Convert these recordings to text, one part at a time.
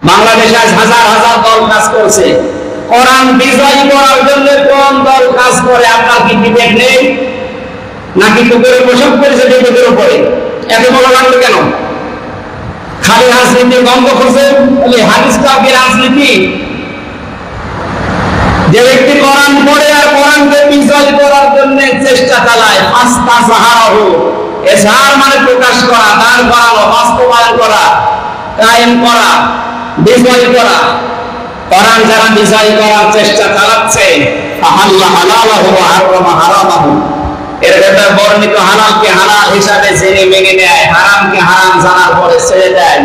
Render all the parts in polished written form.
বাংলাদেশে হাজার হাজার দল কাজ করছে। কোরআন বিজয়ী করার জন্য কোন দল কাজ করে? আপনার কি বিবেক নেই নাকি কুকুরের প্রসব করেছে বিবেকের উপরে? এত বড় লাগলো কেন? খালি রাজনীতির গন্ধ খুঁজে হাদিসটা কি রাজনীতি? যে ব্যক্তি কোরআন পড়ে আর কোরআনকে বিজয় করার জন্য চেষ্টা চালায়, আস্তা সাহারাহু, এজাহার মানে প্রকাশ করা, দান করানো, বাস্তবায়ন করা, কায়েম করা, বিজয় করা। কোরআন যারা বিজয় করার চেষ্টা চালাচ্ছে, আল্লাহ হালালাহু ওয়া হারামা হারামাহু, এর ভেতর বর্ণিত হালালকে হালাল হিসাবে জেনে মেনে নেয়, হারামকে হারাম জানার পরে ছেড়ে দেয়,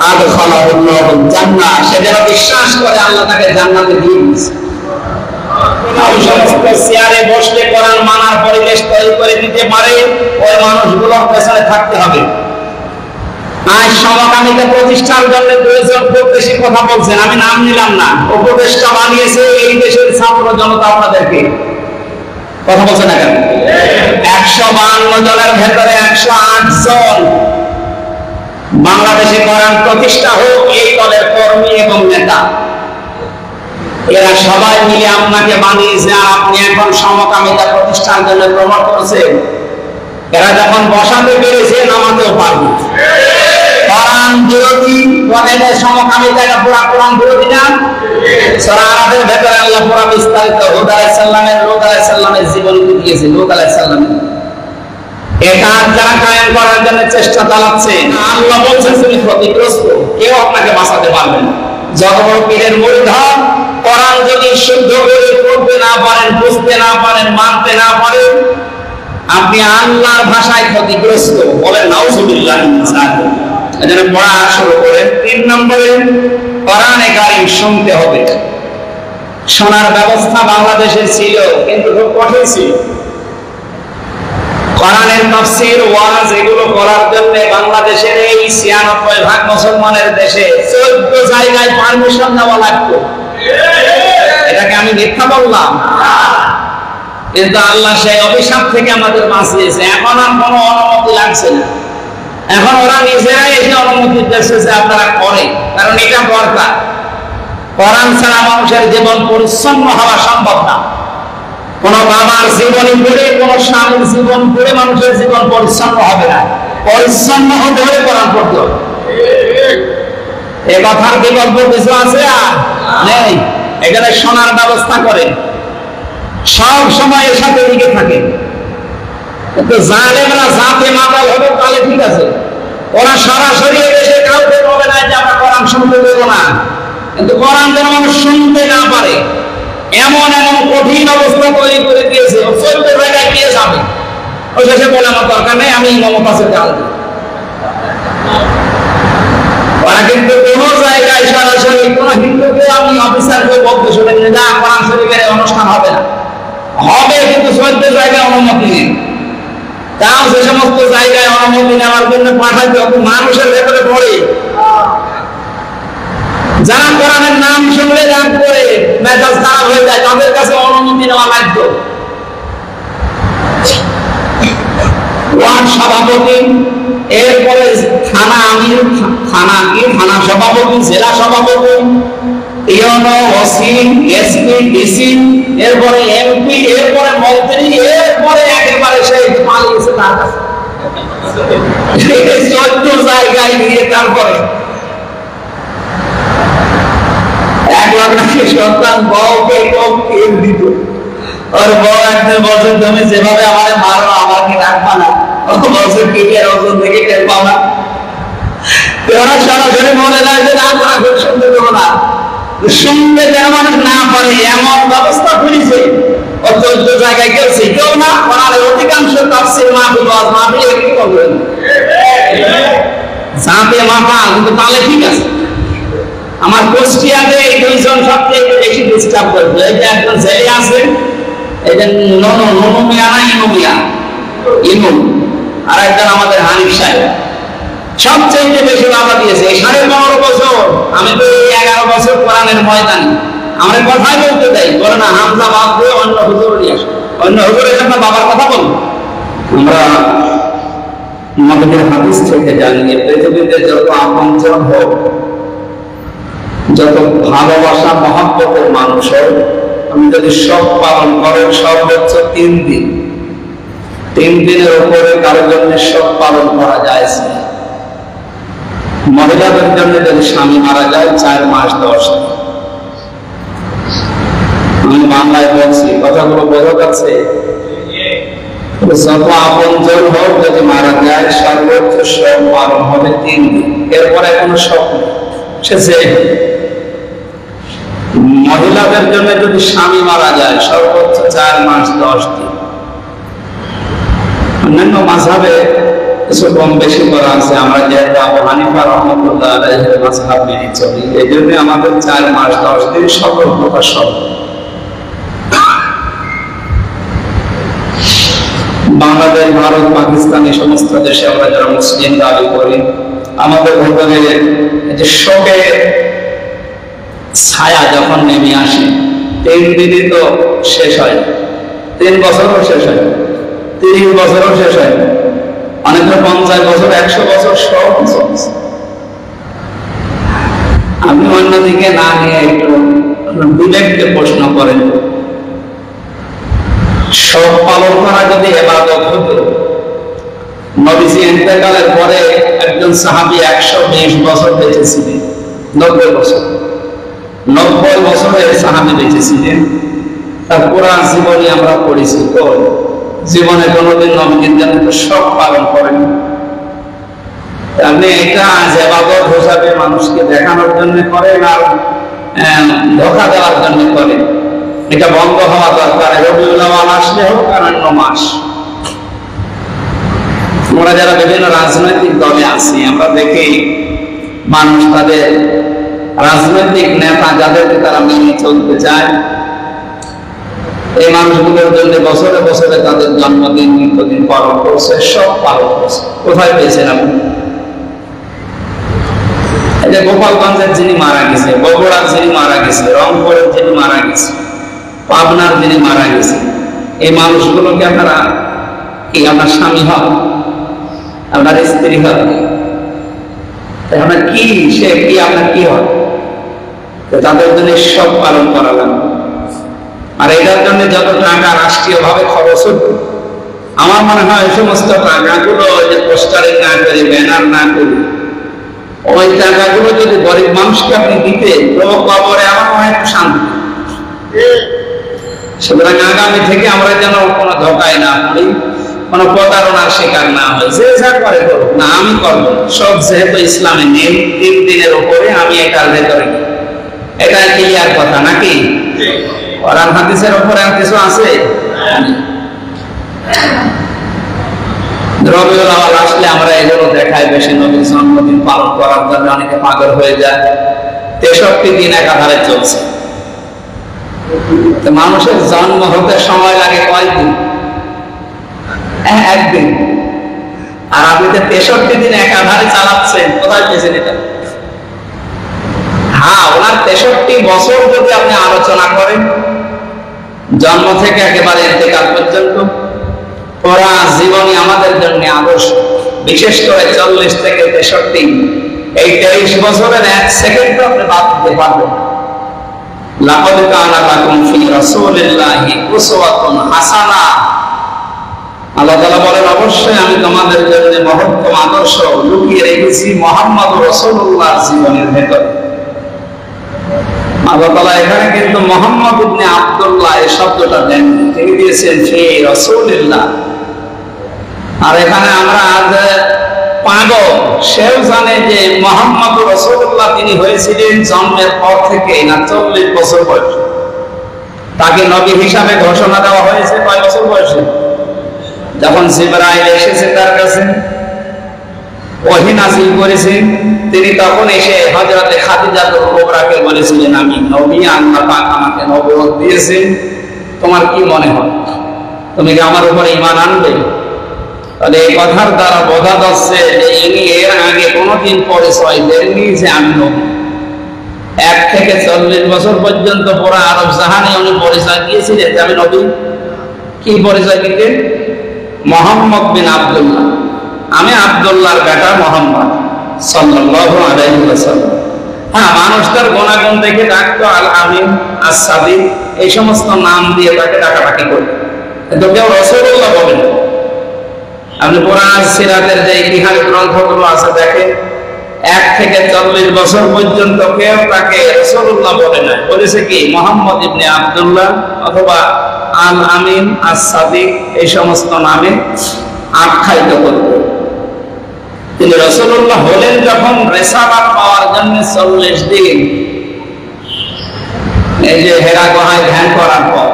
আদখালাহুল্লাহুল জান্নাহ, সে যেন বিশ্বাস করে আল্লাহ তাকে জান্নাতে দিয়ে দিয়েছে। চেয়ারে বসলে কোরআন মানার পরিবেশ তৈরি করে দিতে পারে, ওই মানুষগুলোর পেছনে থাকতে হবে। আজ সমকামিতা প্রতিষ্ঠার জন্য দুইজন খুব বেশি কথা বলছেন, আমি নাম নিলাম না। উপদেষ্টা বানিয়েছে এই দেশের ছাত্র জনতা। আপনাদেরকে কথা বলছে না কেন? 152 জনের ভেতরে 108 জন বাংলাদেশে কোরআন প্রতিষ্ঠা হোক এই দলের কর্মী এবং নেতা। এরা সবাই মিলে আপনাকে বানিয়েছে, আর আপনি এখন সমকামিতা প্রতিষ্ঠার জন্য প্রমোট করছেন। এরা যখন বসাতে পেরেছে নামাতেও পারবে। কোরআন বিরোধী বলে সমকামিতা, এটা পুরা কোরআন বিরোধী না? সূরা আরাফের ভেতরে আল্লাহ পুরা বিস্তারিত হুদ আলাইহিস সালামের, লূত আলাইহিস সালামের জীবনী দিয়েছে। লূত আলাইহিস সালামের এটা যারা কায়েম করার জন্য চেষ্টা চালাচ্ছে, আল্লাহ বলছেন তুমি ক্ষতিগ্রস্ত, কেউ আপনাকে বাঁচাতে পারবে না। যত বড় পীরের মুরিদ হন, কোরআন যদি শুদ্ধ করে পড়তে না পারেন, বুঝতে না পারেন, মানতে না পারেন, আপনি আল্লাহর ভাষায় ক্ষতিগ্রস্ত। বলেন নাউজুবিল্লাহ। এজন্য পড়া শুরু করেন। 3 নম্বরে কোরআনে কারীম শুনতে হবে। শোনার ব্যবস্থা বাংলাদেশে ছিল, কিন্তু খুব কঠিন ছিল। কোরআনের তাফসীর, ওয়াজ এগুলো করার জন্য বাংলাদেশের এই 96% মুসলমানের দেশে 14 জায়গায় পারমিশন নেওয়া লাগতো। এটাকে আমি মিথ্যা বললাম? কিন্তু আল্লাহ সেই অভিশাপ থেকে আমাদের বাঁচিয়েছে। এখন আর কোনো অনুমতি লাগছে না। এখন ওরা নিজেরাই এসে অনুমতি দিচ্ছে আপনারা করে, কারণ এটা দরকার। কোরআন ছাড়া মানুষের জীবন পরিচ্ছন্ন হওয়া সম্ভব না। কোন বাবার জীবনী পড়ে, কোন স্বামীর জীবন পড়ে মানুষের জীবন পরিচ্ছন্ন হবে না। পরিচ্ছন্ন হতে হলে কোরআন পড়তে হবে। এ কথার বিকল্প কিছু আছে? আর নেই। এখানে শোনার ব্যবস্থা করে সব সময় এর সাথে লিখে থাকে। কিন্তু জালেমরা জাতে মাতাল হবে, তাহলে ঠিক আছে, ওরা সরাসরি এসে কাউকে বলে না যে আমরা কোরআন শুনতে দেবো না। কিন্তু কোরআন যেন মানুষ শুনতে না পারে এমন এমন কঠিন অবস্থা তৈরি করে দিয়েছে। 14 জায়গায় কে যাবে? ওই শেষে বলে আমার দরকার নেই, আমি ইমামের কাছে যাব। ওরা কিন্তু কোন জায়গায় সরাসরি কোন হিন্দুকে আমি অফিসারকে বলতে শুনেন না কোরআন শরীফের অনুষ্ঠান হবে না। হবে, কিন্তু 14 জায়গায় অনুমতি নেই। তাও যে সমস্ত জায়গায় অনুমতি নেওয়ার জন্য পাঠাতে হবে, মানুষের ভেতরে পড়ে যারা কোরআনের নাম শুনলে রাগ করে মেজাজ খারাপ হয়ে যায়, তাদের কাছে অনুমতি নেওয়া লাগতো। ওয়ার্ড সভাপতি, এরপরে থানা আমির, থানা সভাপতি, জেলা সভাপতি, ইউনো, ওসি, এসপি, ডিসি, এরপরে এমপি, এরপরে মন্ত্রী, এরপরে একেবারে সেই পালিয়েছে তার কাছে 14 জায়গায় নিয়ে। তারপরে এক লাখ সন্তান বউকে দিত, ওর বউ একদিন বলছে তুমি যেভাবে আমাকে মারো আমাকে রাখবা না, বলছে কেকের ওজন থেকে টের পাও না। ওরা সরাসরি মনে যায় যে না শুনতে দেবো না, শুনতে যেন মানুষ না পারে এমন ব্যবস্থা করেছে। ও 14 জায়গায় গেছে, কেউ না কোরআনের অধিকাংশ তাফসীর মাহফিল ওয়াজ মাহফিল কি করবেন জাতে মাথা, কিন্তু তাহলে ঠিক আছে। আমার কুষ্টিয়াতে এই 2 জন সবচেয়ে বেশি ডিস্টার্ব করবে। এই যে একজন জেলে আছে, এই যে ননুমিয়া না ইনুমিয়া, ইনু, আর একজন আমাদের হানিফ সাহেব, সবচেয়ে বেশি বাধা দিয়েছে। 15.5 বছর, আমি তো 11 বছর কোরআনের ময়দানে আমরা কথাই বলতে দেয়, বলে না হামজা বাদ দিয়ে অন্য হুজুর নিয়ে আসো, অন্য হুজুরের জন্য বাবার কথা বলবো। আমরা আমাদের হাদিস থেকে জানি পৃথিবীতে যত আপনজন হোক যত ভালোবাসা মহব্বতের মানুষ হোক, আমি যদি সব পালন করেন সর্বোচ্চ 3 দিন, 3 দিনের উপরে কারোর জন্য সব পালন করা যায়। মহিলাদের জন্য যদি স্বামী মারা যায় 4 মাস 10 দিন। আমি বাংলায় বলছি, কথাগুলো বোঝা যাচ্ছে? যত আপনজন হোক যদি মারা যায় সর্বোচ্চ সব পালন হবে 3 দিন, এরপরে কোনো সব শেষে। মহিলাদের জন্য যদি স্বামী মারা যায় সর্বোচ্চ 4 মাস 10 দিন। অন্যান্য মাযহাবে কিছু কম বেশি করা আছে, আমরা যেহেতু আবু হানিফা রাহমাতুল্লাহ আলাইহির মাযহাব মেনে চলি, এই জন্য আমাদের 4 মাস 10 দিন সকল প্রকার সব। বাংলাদেশ, ভারত, পাকিস্তান এই সমস্ত দেশে আমরা যারা মুসলিম দাবি করি, আমাদের ভেতরে যে শোকের ছায়া যখন নেমে আসে 3 দিনই তো শেষ হয়, 3 বছরও শেষ হয়, 30 বছরও শেষ হয়, অনেকে 50 বছর 100 বছর সব চলছে। আপনি অন্যদিকে না নিয়ে একটু বিবেককে প্রশ্ন করেন, সব পালন করা যদি ইবাদত হতো, নবীজি ইন্তেকালের পরে একজন সাহাবী 120 বছর বেঁচে ছিলেন, 90 বছর, 90 বছরের সাহাবী বেঁচে ছিলেন। তার পুরা জীবনী আমরা পড়েছি, তো জীবনে কোনোদিন নবীজির জন্য সব পালন করেন। আপনি এটা ইবাদত হিসাবে মানুষকে দেখানোর জন্য করেন আর ধোঁকা দেওয়ার জন্য করেন। এটা বন্ধ হওয়া দরকার। রবিউল আউয়াল আসলে হোক আর অন্য মাস। আমরা যারা বিভিন্ন রাজনৈতিক দলে আছি, আমরা দেখি মানুষ তাদের রাজনৈতিক নেতা যাদেরকে তারা মেনে চলতে চায়, এই মানুষগুলোর জন্য বছরে বছরে তাদের জন্মদিন মৃত্যুদিন পালন করছে, সব পালন করছে। কোথায় পেয়েছেন আপনি? এই যে গোপালগঞ্জের যিনি মারা গেছে, বগুড়ার যিনি মারা গেছে, রংপুরের যিনি মারা গেছে, পাবনার যিনি মারা গেছে, এই মানুষগুলোকে আপনারা কি আপনার স্বামী হন, আপনার স্ত্রী হন, আপনার কি সে কি আপনার কি হয়? তাদের জন্য সব পালন করা লাগবে। আর এটার জন্য যত টাকা রাষ্ট্রীয় ভাবে খরচ হতো, আমার মনে হয় এই সমস্ত টাকাগুলো যে পোস্টারিং না করে, ব্যানার না করে, ওই টাকাগুলো যদি গরিব মানুষকে আপনি দিতে, তো কবরে আমার মনে হয় একটু শান্তি। সুতরাং আগামী থেকে আমরা যেন কোনো ধোকায় না পড়ি, কোনো প্রতারণার শিকার না হয়। যে যা করে করুক না, আমি করব সব, যেহেতু ইসলামে নেই 3 দিনের উপরে আমি এটার ভেতরে, এটা ক্লিয়ার কথা নাকি? কোরআন হাদিসের উপরে আর কিছু আছে? রবিউল আউয়াল আসলে আমরা এগুলো দেখাই বেশি, নবীর জন্মদিন পালন করার জন্য অনেকে পাগল হয়ে যায়। 63 দিন একাধারে চলছে। মানুষের জন্ম হতে সময় লাগে কয়দিন? 1 দিন। আর আপনি তো 63 দিন একাধারে চালাচ্ছেন, কোথায় পেয়েছেন এটা? হ্যাঁ, ওনার 63 বছর যদি আপনি আলোচনা করেন, জন্ম থেকে একেবারে ইন্তেকাল পর্যন্ত পুরা জীবনই আমাদের জন্য আদর্শ। বিশেষ করে 40 থেকে 63, এই 23 বছরের 1 সেকেন্ড আপনি বাদ দিতে পারবেন। লাকাদ কানা লাকুম ফি রাসূলিল্লাহি উসওয়াতুন হাসানা। আল্লাহ তাআলা বলেন, অবশ্যই আমি তোমাদের জন্য মহত্তম আদর্শ লুকিয়ে রেখেছি মুহাম্মদুর রাসূলুল্লাহর জীবনের ভেতরে। আল্লাহ তাআলা এখানে কিন্তু মুহাম্মদ ইবনে আব্দুল্লাহ এই শব্দটা দেন, তিনি দিয়েছেন ফি রাসূলিল্লাহ। আর এখানে আমরা আজ পাগল, সেও জানে যে মুহাম্মদুর রাসূলুল্লাহ তিনি হয়েছিলেন জন্মের পর থেকে না 40 বছর বয়সে। তাকে নবী হিসাবে ঘোষণা দেওয়া হয়েছে কয় বছর বয়সে? যখন জিবরাইল এসেছে তার কাছে, ওহী নাযিল করেছেন, তিনি তখন এসে হযরতে খাদিজাতুল কুবরাকে বলেছিলেন, আমি নবী, আল্লাহ পাক আমাকে নবুয়ত দিয়েছেন, তোমার কি মনে হয়, তুমি কি আমার উপর ঈমান আনবে? তাহলে এই কথার দ্বারা বোঝা যাচ্ছে যে ইনি এর আগে কোনোদিন পরিচয় দেননি যে আমি নবী। 1 থেকে 40 বছর পর্যন্ত পুরো আরব জাহানে উনি পরিচয় দিয়েছিলেন যে আমি নবী। কি পরিচয় দিতেন? মুহাম্মদ বিন আব্দুল্লাহ, আমি আব্দুল্লাহর বেটা মুহাম্মদ সাল্লাল্লাহু আলাইহি ওয়াসাল্লাম। হ্যাঁ, মানুষ তার গুণাগুণ দেখে ডাকতো আল আমিন, আস-সাদিক, এই সমস্ত নাম দিয়ে তাকে ডাকাডাকি করত, কিন্তু কেউ রাসূলুল্লাহ বলেন। আপনি কোরআন সিরাতের যে ইতিহাস গ্রন্থগুলো আছে দেখেন, 1 থেকে 40 বছর পর্যন্ত কেউ তাকে রাসূলুল্লাহ বলে না, বলেছে কি মুহাম্মদ ইবনে আব্দুল্লাহ অথবা আল আমিন, আস-সাদিক, এই সমস্ত নামে আখ্যায়িত করত। তিনি রাসূলুল্লাহ হলেন যখন রিসালাত পাওয়ার জন্য 40 দিন এই যে হেরা গুহায় ধ্যান করার পর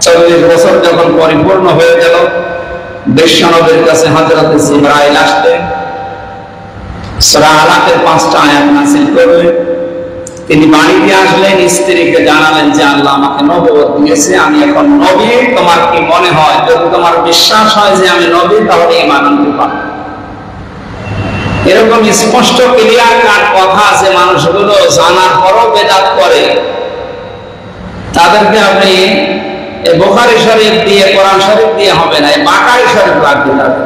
40 বছর যখন পরিপূর্ণ হয়ে গেল, বিশ্বনবীর কাছে হযরত জিবরাইল আসলেন, সূরা আলাকের 5টা আয়াত নাযিল করলেন। তিনি বাড়িতে আসলেন, স্ত্রীকে জানালেন যে আল্লাহ আমাকে নবুয়ত দিয়েছে, আমি এখন নবী, তোমার কি মনে হয়? যদি তোমার বিশ্বাস হয় যে আমি নবী, তাহলে ঈমান আনতে পারো। এরকম স্পষ্ট ক্লিয়ার কাট কথা আছে, মানুষগুলো জানার পরও বেদাত করে, তাদেরকে আপনি বুখারী শরীফ দিয়ে, কোরআন শরীফ দিয়ে হবে না, বাকারি শরীফ লাগবে তাদের।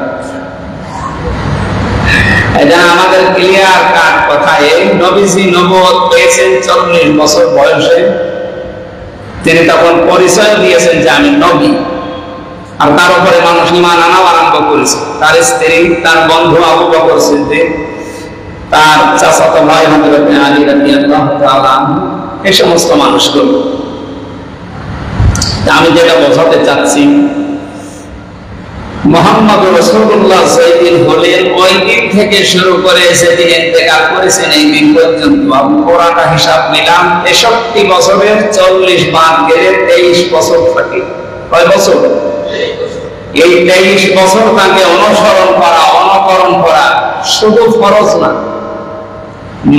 এটা আমাদের ক্লিয়ার কাট কথা। এই নবীজি নবুয়ত পেয়েছেন 40 বছর বয়সে, তিনি তখন পরিচয় দিয়েছেন যে আমি নবী, আর তার উপরে মানুষ ঈমান আনাও আরম্ভ করেছে। তার স্ত্রী, তার বন্ধু আবু বকর সিদ্দিক, তার চাচাতো ভাই হযরত আলী রাদিয়াল্লাহু তাআলা, এই সমস্ত মানুষগুলো। আমি যেটা বোঝাতে চাচ্ছি, মুহাম্মদ রাসূলুল্লাহ যেদিন হলেন, ওই দিন থেকে শুরু করে যেদিন ইন্তেকাল করেছেন এই দিন পর্যন্ত আমি পুরাটা হিসাব নিলাম, 63 বছরের 40 বাদ গেলে 23 বছর থাকে। কয় বছর? এই 23 বছর তাকে অনুসরণ করা, অনুকরণ করা শুধু ফরজ না,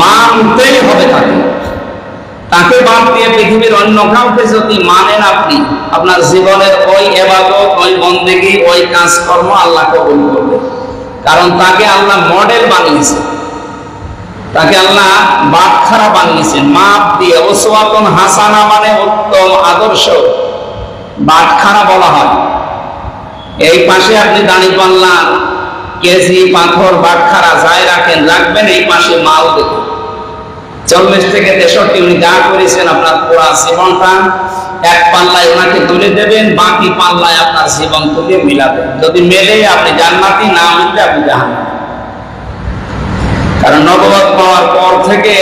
মানতেই হবে তাকে। তাকে বাদ দিয়ে পৃথিবীর অন্য কাউকে যদি মানেন, আপনি আপনার জীবনের ওই ইবাদত, ওই বন্দেগী, ওই কাজকর্ম আল্লাহ কবুল করবে। কারণ তাকে আল্লাহ মডেল বানিয়েছেন, তাকে আল্লাহ বাটখারা বানিয়েছেন মাপ দিয়ে। উসওয়াতুন হাসানা মানে উত্তম আদর্শ, বাটখারা বলা হয়। এই পাশে আপনি দাঁড়িপাল্লা, কেজি, পাথর, বাটখারা যাই রাখবেন, এই পাশে মাল দেখুন। 40 থেকে 63 উনি যা করেছেন, আপনার পুরা জীবনটা এক পাল্লায় ওনাকে তুলে দেবেন, বাকি পাল্লায় আপনার জীবন তুলে মিলাবেন। যদি মেলে আপনি জান্নাতি, না মিললে আপনি জাহান্নামী। কারণ নবুয়ত পাওয়ার পর থেকে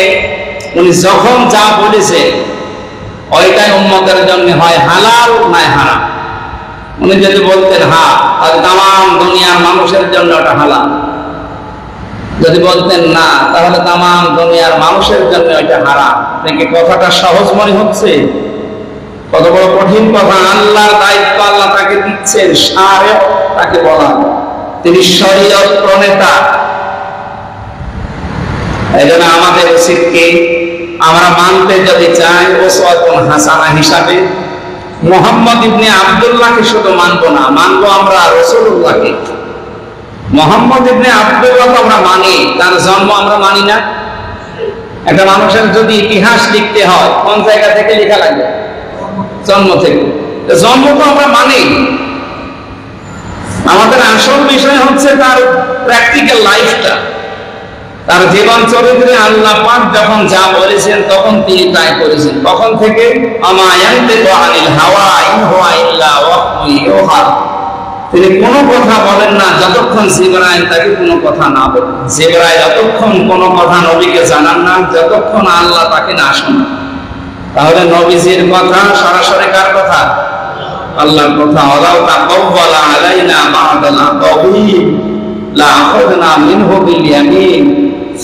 উনি যখন যা বলেছে ওইটাই উম্মতের জন্য হয় হালাল নয় হারাম। উনি যদি বলতেন হ্যাঁ, তাহলে তাম দুনিয়ার মানুষের জন্য ওটা হালাল। যদি বলতেন না, তাহলে তাম দুনিয়ার মানুষের জন্য ওইটা হারাম। নাকি কথাটা সহজ মনে হচ্ছে? কত বড় কঠিন কথা। আল্লাহর দায়িত্ব আল্লাহ তাকে দিচ্ছেন, শারে তাকে বলা, তিনি শরীয়ত প্রণেতা। এই জন্য আমাদের উচিত কি, আমরা মানতে যদি চাই উসওয়াতুন হাসানা হিসাবে মুহাম্মদ ইবনে আব্দুল্লাহকে শুধু মানবো না, মানবো আমরা রাসূলুল্লাহকে। মুহাম্মদ ইবনে আব্দুল্লাহ তো আমরা মানি, তার জন্ম আমরা মানি না। একটা মানুষের যদি ইতিহাস লিখতে হয়, কোন জায়গা থেকে লেখা লাগবে? জন্ম থেকে। জন্ম তো আমরা মানি, আমাদের আসল বিষয় হচ্ছে তার প্র্যাকটিক্যাল লাইফটা, তার জীবন চরিত্রে আল্লাহ পাক যখন যা বলেছেন তখন তিনি তাই করেছেন। তখন থেকে আমা ইয়ানতিকু আনিল হাওয়া ইন হুয়া ইল্লা ওয়াহয়ুন ইউহা, তিনি কোনো কথা বলেন না যতক্ষণ জিবরাইল তাকে কোনো কথা না বলেন। জিবরাইল যতক্ষণ কোনো কথা নবীকে জানান না, যতক্ষণ আল্লাহ তাকে না শোনান। তাহলে নবীজির কথা সরাসরি কার কথা? আল্লাহর কথা। ওয়ালাউ তাকাওয়ালা আলাইনা বা'দাল আকাওয়ি লা আখাযনা মিনহু বিল ইয়ামিন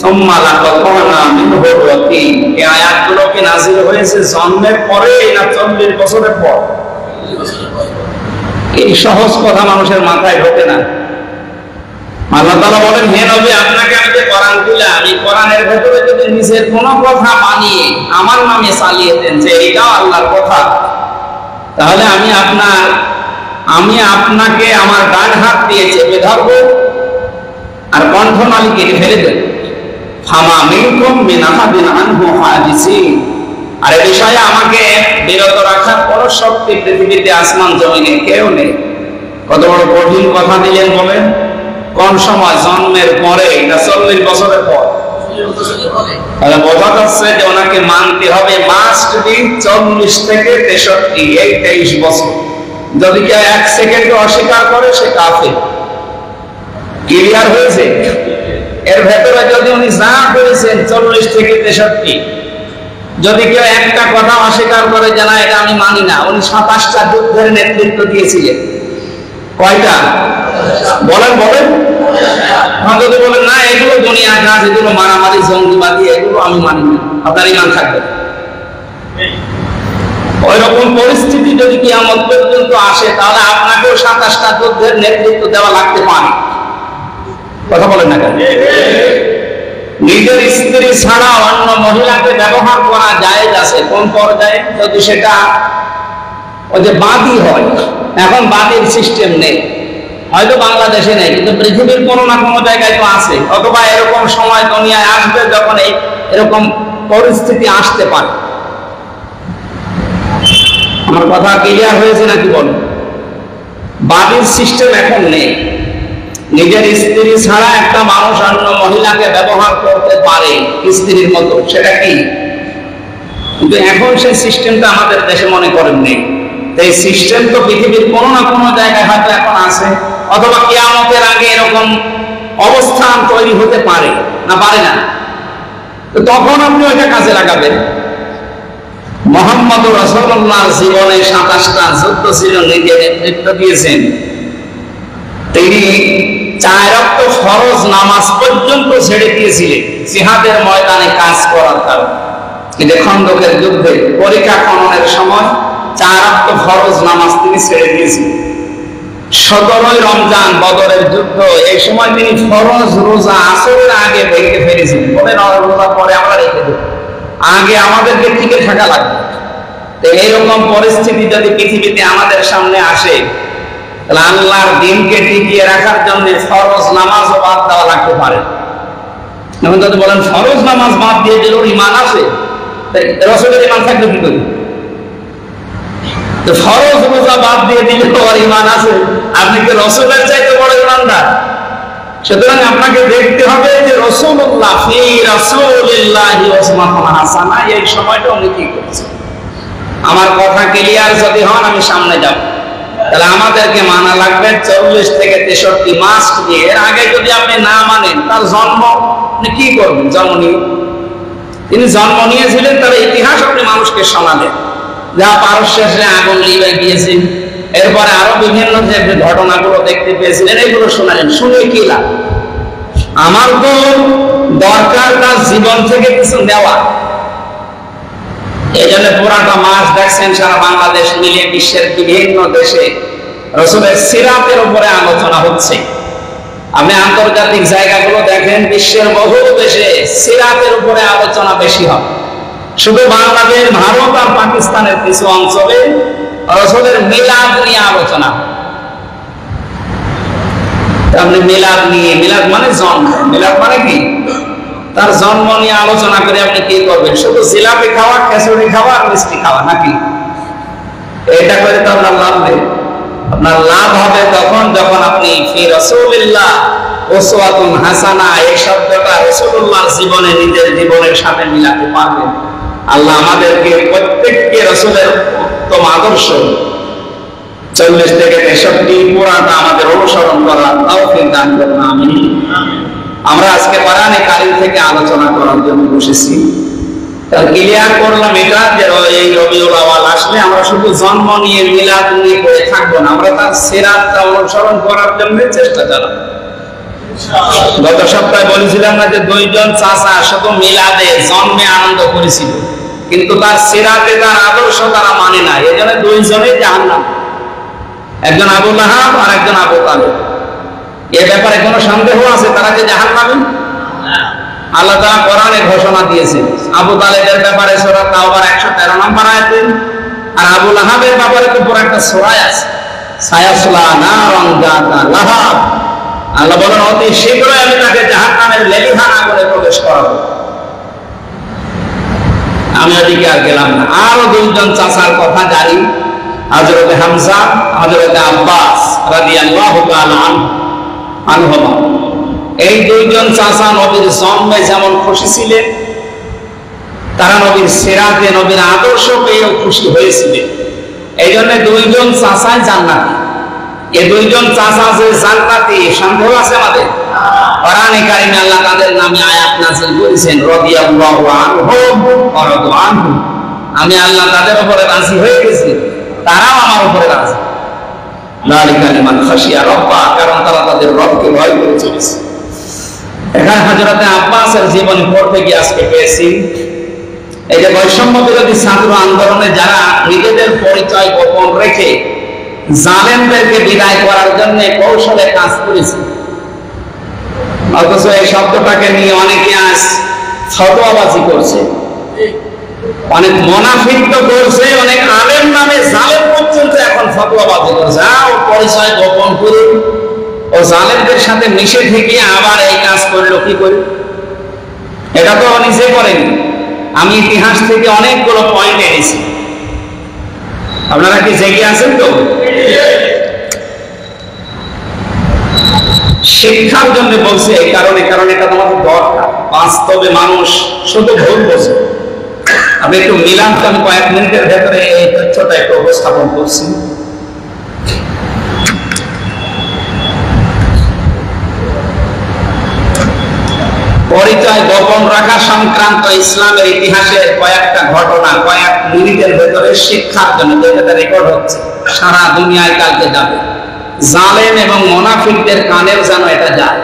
সুম্মা লাকাতানা মিনহু ওয়াতিন। এই আয়াতগুলো কি নাযিল হয়েছে জন্মের পরে না 40 বছরের পর? এই সহজ কথা মানুষের মাথায় ঢোকে না। আল্লাহ তাআলা বলেন, হে নবী, আপনাকে আমি যে কোরআন দিলাম, এই কোরআনের ভেতরে যদি নিজের কোনো কথা বানিয়ে আমার নামে চালিয়ে দেন যে এটাও আল্লাহর কথা, তাহলে আমি আপনাকে আমার ডান হাত দিয়ে চেপে ধরবো আর কণ্ঠনালী কেটে ফেলে দেব। ফামা মিনকুম মিন আহাদিন আনহু হাজিসিন। আর এই বিষয়ে আমাকে বিরত রাখার পর শক্তি পৃথিবীতে আসমান জমিনে কেউ নেই। কত বড় কঠিন কথা দিলেন বলেন। কোন সময়? জন্মের পরে, এটা 40 বছরের পর। তাহলে বোঝা যাচ্ছে যে ওনাকে মানতে হবে মাস্ট বি 40 থেকে 63, এই 23 বছর। যদি কেউ 1 সেকেন্ড অস্বীকার করে সে কাফের। ক্লিয়ার হয়েছে? এর ভেতরে যদি উনি যা করেছেন 40 থেকে 63, যদি কেউ একটা কথা অস্বীকার করে যে না এটা আমি মানি না, উনি 27টা যুদ্ধের নেতৃত্ব দিয়েছিলেন। কয়টা বলেন বলেন? যদি বলেন না এগুলো দুনিয়া কাজ, এগুলো মারামারি জঙ্গিবাদী, এগুলো আমি মানি না, আপনার ঈমান থাকবে। ওই রকম পরিস্থিতি যদি কিয়ামত পর্যন্ত আসে তাহলে আপনাকেও 27টা যুদ্ধের নেতৃত্ব দেওয়া লাগতে পারে। কথা বলেন না কেন? নিজের স্ত্রী ছাড়া অন্য মহিলাকে ব্যবহার করা জায়েজ আছে কোন পর্যায়ে? যদি সেটা ওই যে বাদী হয়। এখন বাদীর সিস্টেম নেই, হয়তো বাংলাদেশে নেই, কিন্তু পৃথিবীর কোনো না কোনো জায়গায় তো আছে। অথবা এরকম সময় দুনিয়ায় আসবে যখন এরকম পরিস্থিতি আসতে পারে। আমার কথা ক্লিয়ার হয়েছে নাকি বলেন? বাদীর সিস্টেম এখন নেই। নিজের স্ত্রী ছাড়া একটা মানুষ অন্য মহিলাকে ব্যবহার করতে পারে স্ত্রীর মতো, সেটা কি? কিন্তু এখন সেই সিস্টেমটা আমাদের দেশে মনে করেন নেই। এই সিস্টেম তো পৃথিবীর কোনো না কোনো জায়গায় হয়তো এখন আছে, অথবা কিয়ামতের আগে এরকম অবস্থান তৈরি হতে পারে, না পারে না? তো তখন আপনি ওইটা কাজে লাগাবেন। মুহাম্মদ রাসূলুল্লাহর জীবনে 27টা যুদ্ধ ছিল, নিজে নেতৃত্ব দিয়েছেন। তিনি 4 ওয়াক্ত ফরজ নামাজ পর্যন্ত ছেড়ে দিয়েছিলেন জিহাদের ময়দানে কাজ করার কারণে। কিন্তু খন্দকের যুদ্ধে পরীক্ষা খননের সময় 4 ওয়াক্ত ফরজ নামাজ তিনি ছেড়ে দিয়েছিলেন। 17ই রমজান বদরের যুদ্ধ, এই সময় তিনি ফরজ রোজা আসরের আগে ভেঙে ফেলেছিলেন। বলে রোজা পরে আমরা রেখে দেব, আগে আমাদেরকে টিকে থাকা লাগবে। তো এইরকম পরিস্থিতি যদি পৃথিবীতে আমাদের সামনে আসে, তাহলে আল্লাহর দিনকে টিকিয়ে রাখার জন্য ফরজ নামাজও বাদ দেওয়া লাগতে পারে। এখন যদি বলেন ফরজ নামাজ বাদ দিয়ে দিল ঈমান আছে, রাসূলের ঈমান থাকবে কি করে? তো ফরজ রোজা বাদ দিয়ে দিলে আর ঈমান আছে, আপনি কি রাসূলের চাইতে বড় ঈমানদার? সুতরাং আপনাকে দেখতে হবে যে রাসূলুল্লাহ ফি রাসূলিল্লাহি উসওয়াতুন হাসানাহ, এই সময়টা উনি কি করেছেন। আমার কথা ক্লিয়ার যদি হন আমি সামনে যাব। তাহলে আমাদেরকে মানা লাগবে 40 থেকে 63 মাস দিয়ে। এর আগে যদি আপনি না মানেন, তার জন্ম আপনি কি করবেন? জন্ম নিয়ে তিনি জন্ম নিয়েছিলেন, তার ইতিহাস আপনি মানুষকে শোনালেন, যা পারস্যে আগুন লিবে গিয়েছেন, এরপরে আরো বিভিন্ন যে ঘটনাগুলো দেখতে পেয়েছিলেন এগুলো শোনালেন। শুনে কি লাভ? আমার তো দরকার তার জীবন থেকে কিছু দেওয়া। এই জন্য পুরাটা মাস দেখছেন সারা বাংলাদেশ মিলিয়ে বিশ্বের বিভিন্ন দেশে রাসূলের সিরাতের উপরে আলোচনা হচ্ছে। আপনি আন্তর্জাতিক জায়গাগুলো দেখেন, বিশ্বের বহু দেশে সিরাতের উপরে আলোচনা বেশি হয়। শুধু বাংলাদেশ, ভারত আর পাকিস্তানের কিছু অঞ্চলে রাসূলের মিলাদ নিয়ে আলোচনা। আপনি মিলাদ নিয়ে, মিলাদ মানে জন্ম, মিলাদ মানে কি? তার জন্ম নিয়ে আলোচনা করে আপনি কি করবেন? শুধু জিলাপি খাওয়া, খিচুড়ি খাওয়া আর মিষ্টি খাওয়া নাকি? এটা করে তো আপনার লাভ নেই। আপনার লাভ হবে তখন যখন আপনি ফি রাসূলিল্লাহ উসওয়াতুন হাসানাহ এই শব্দটা রাসূলুল্লাহর জীবনে নিজের জীবনের সাথে মিলাতে পারবেন। আল্লাহ আমাদেরকে প্রত্যেককে রাসূলের উত্তম আদর্শ 40 থেকে 63 পুরাটা আমাদের অনুসরণ করার তৌফিক দান করুন, আমিন। আমরা আজকে কোরআনে কারীম থেকে আলোচনা করার জন্য বসেছি। তার ক্লিয়ার করলাম এটা যে এই রবিউল আউয়াল আসলে আমরা শুধু জন্ম নিয়ে মিলাদ নিয়ে পড়ে থাকবো না, আমরা তার সিরাতটা অনুসরণ করার জন্য চেষ্টা চালাবো। গত সপ্তাহে বলেছিলাম না যে 2 জন চাচা শুধু মিলাদে জন্মে আনন্দ করেছিল, কিন্তু তার সিরাতে তার আদর্শ তারা মানে না, এই জন্য 2 জনেই জাহান্নাম। একজন আবু লাহাব আর একজন আবু তালেব। এ ব্যাপারে কোনো সন্দেহ আছে তারা যে জাহান্নামী? আল্লাহ তাআলা কোরআনে ঘোষণা দিয়েছেন। আবু তালেবের ব্যাপারে সূরা তাওবার 113 নম্বর আয়াতে, আর আবু লাহাবের ব্যাপারে তো পুরো একটা সূরা আছে, সায়াসলা নারান যাতা লাহাব। আল্লাহ বলেন অতি শীঘ্রই আমি তাকে জাহান্নামের লেলিহান আগুনে প্রবেশ করাবো। আমি ওদিকে আর গেলাম না। আরো 2 জন চাচার কথা জানি, হযরত হামজা, হযরত আব্বাস রাদিয়াল্লাহু তাআলা আনহুমা। এই দুইজন চাচা নবীর জন্মে যেমন খুশি ছিলেন, তারা নবীর সিরাতে নবীর আদর্শ পেয়েও খুশি হয়েছিলেন। এই জন্য দুইজন চাচাই জান্নাতি। এই দুইজন চাচা যে জান্নাতি সন্দেহ আছে আমাদের? কোরআনে কারিমে আল্লাহ তাদের নামে আয়াত নাযিল করেছেন, রাদিয়াল্লাহু আনহুম ওয়া রাদু আনহু। আমি আল্লাহ তাদের উপরে রাজি হয়ে গেছি, তারাও আমার উপরে রাজি। যালিকা লিমান খাশিয়া রাব্বা, কারণ তারা তাদের রবকে ভয় করে চলেছে। এখানে হযরতে আব্বাসের জীবনী পড়তে গিয়ে আজকে পেয়েছি, এই যে বৈষম্য বিরোধী ছাত্র আন্দোলনে যারা নিজেদের পরিচয় গোপন রেখে জালেমদেরকে বিদায় করার জন্য কৌশলে কাজ করেছে, অথচ এই শব্দটাকে নিয়ে অনেকে আজ ফতোয়াবাজি করছে, অনেক মুনাফিক করছে, অনেক আলেম নামে জালেম পর্যন্ত এখন ফতোয়াবাজি করছে। ও পরিচয় গোপন করে ও জালেমদের সাথে মিশে থেকে আবার এই কাজ করলো কি করে? এটা তো নিজে করেনি, আমি ইতিহাস থেকে অনেকগুলো পয়েন্ট এনেছি। আপনারা কি জেগে আছেন তো? শিক্ষার জন্য বলছে এই কারণে, কারণ এটা তোমাদের দরকার। বাস্তবে মানুষ শুধু ভুল বোঝে। আমি একটু মিলান, আমি কয়েক মিনিটের ভেতরে এই তথ্যটা একটু উপস্থাপন করছি। পরিচয় গোপন রাখা সংক্রান্ত ইসলামের ইতিহাসের কয়েকটা ঘটনা কয়েক মিনিটের ভেতরে শিক্ষার জন্য, যেটা রেকর্ড হচ্ছে, সারা দুনিয়ায় কালকে যাবে। জালেম এবং মুনাফিকদের কানেও যেন এটা যায়।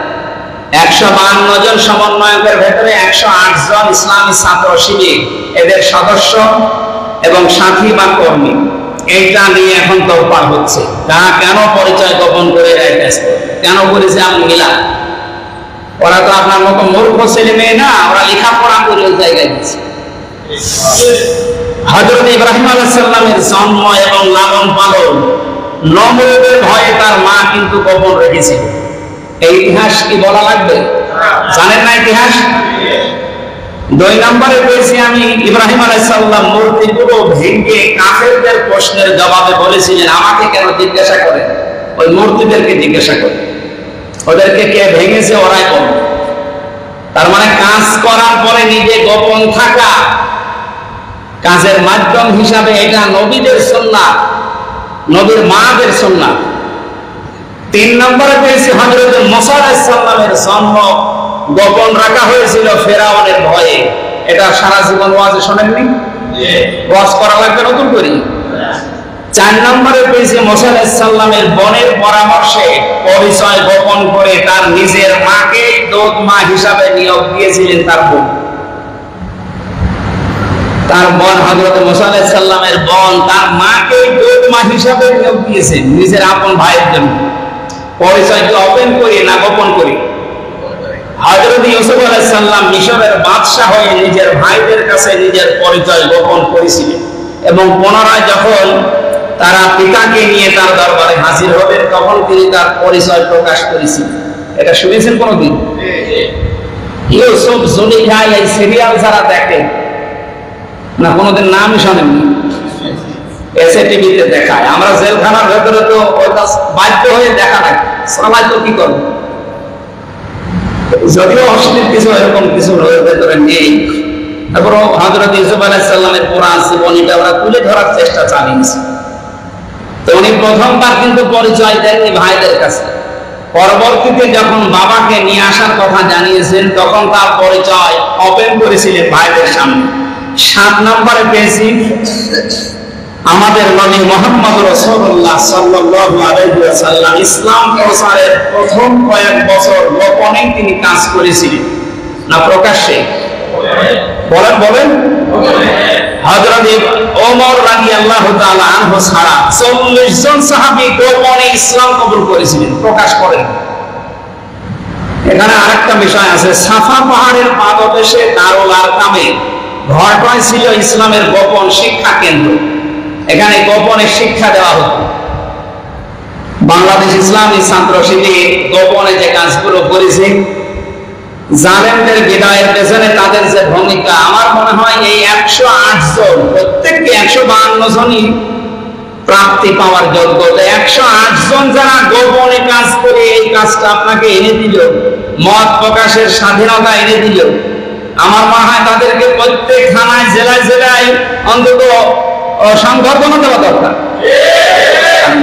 152 জন সমন্বয়কের ভেতরে 108 জন ইসলামী ছাত্র শিবির, এদের সদস্য এবং সাথী বা কর্মী, এইটা নিয়ে এখন তোলপাড় হচ্ছে। তারা কেন পরিচয় গোপন করে রেখেছে, কেন বলেছে আমি মিলাদ? ওরা তো আপনার মতো মূর্খ ছেলে মেয়ে না, ওরা লেখাপড়া করে ওই জায়গায় গেছে। হযরত ইব্রাহিম আলাইহিস সালামের জন্ম এবং লালন পালন নমরুদের ভয়ে তার মা কিন্তু গোপন রেখেছিল। এই ইতিহাস কি বলা লাগবে? জানেন না ইতিহাস? 2 নম্বরে পেয়েছি আমি, ইব্রাহিম আলাইহিস সালাম মূর্তিগুলো ভেঙে কাফেরদের প্রশ্নের জবাবে বলেছিলেন, আমাকে কেন জিজ্ঞাসা করেন, ওই মূর্তিদেরকে জিজ্ঞাসা করেন, ওদেরকে কে ভেঙেছে ওরাই বলবে। তার মানে কাজ করার পরে নিজে গোপন থাকা কাজের মাধ্যম হিসাবে এটা নবীদের সুন্নাত, নবীর মাদের সুন্নাত। 3 নম্বরে পেয়েছি হযরত মুসা আলাইহিস সালামের জন্ম গোপন রাখা হয়েছিল ফেরাউনের ভয়ে। এটা সারা জীবন ওয়াজে শোনেননি? ওয়াজ করা লাগবে নতুন করে। 4 নম্বরে পেয়েছি মুসা আলাইহিস সালামের বোনের পরামর্শে পরিচয় গোপন করে তার নিজের মাকে দুধ মা হিসাবে নিয়োগ দিয়েছিলেন তার বোন। তার বোন হযরত মুসা আলাইহিস সালামের বোন তার মাকে দুধ মা হিসাবে নিয়োগ দিয়েছেন নিজের আপন ভাইয়ের জন্য। পরিচয় কি ওপেন করি না গোপন করি? হযরত ইউসুফ আলাইহিস সালাম মিশরের বাদশা হয়ে নিজের ভাইদের কাছে নিজের পরিচয় গোপন করেছিলেন এবং পুনরায় যখন তারা পিতাকে নিয়ে তার দরবারে হাজির হবেন তখন তিনি তার পরিচয় প্রকাশ করেছিলেন। এটা শুনেছেন কোনদিন? ইউসুফ জুলিখা এই সিরিয়াল যারা দেখেন না, কোনদিন নামই শোনেননি, এসে টিভিতে দেখায়। আমরা জেলখানার ভেতরে তো ওটা বাধ্য হয়ে দেখা লাগে, সবাই তো কি করবো, যদিও অশ্লীল কিছু এরকম কিছু ভেতরে নেই, তারপর হযরত ইউসুফ আলাইহিস সালামের পুরা জীবনীটা ওরা তুলে ধরার চেষ্টা চালিয়েছে। তো উনি প্রথমবার কিন্তু পরিচয় দেননি ভাইদের কাছে, পরবর্তীতে যখন বাবাকে নিয়ে আসার কথা জানিয়েছেন তখন তার পরিচয় ওপেন করেছিলেন ভাইদের সামনে। 7 নম্বরে পেয়েছি আমাদের নবী মুহাম্মদ রাসূলুল্লাহ সাল্লাল্লাহু আলাইহি ওয়াসাল্লাম ইসলাম প্রচারের প্রথম কয়েক বছর গোপনে তিনি কাজ করেছিলেন না প্রকাশ্যে? বলেন হযরত ওমর রাদিয়াল্লাহু তাআলা আনহু ছাড়া 40 জন সাহাবী গোপনে ইসলাম কবুল করেছিলেন, প্রকাশ করেন। এখানে আরেকটা বিষয় আছে, সাফা পাহাড়ের পাদদেশে দারুল আরকামে ঘরটাই ছিল ইসলামের গোপন শিক্ষা কেন্দ্র। এখানে গোপনে শিক্ষা দেওয়া হতো। বাংলাদেশ ইসলামী ছাত্র শিবির গোপনে যে কাজগুলো করেছে, জালেমদের বিদায়ের পেছনে তাদের যে ভূমিকা, আমার মনে হয় এই 108 জন প্রত্যেককে 152 জনই প্রাপ্তি পাওয়ার যোগ্যতা। 108 জন যারা গোপনে কাজ করে এই কাজটা আপনাকে এনে দিল, মত প্রকাশের স্বাধীনতা এনে দিল, আমার মনে হয় তাদেরকে প্রত্যেক থানায় জেলায় জেলায় অন্তত সংবর্ধনা দেওয়া দরকার।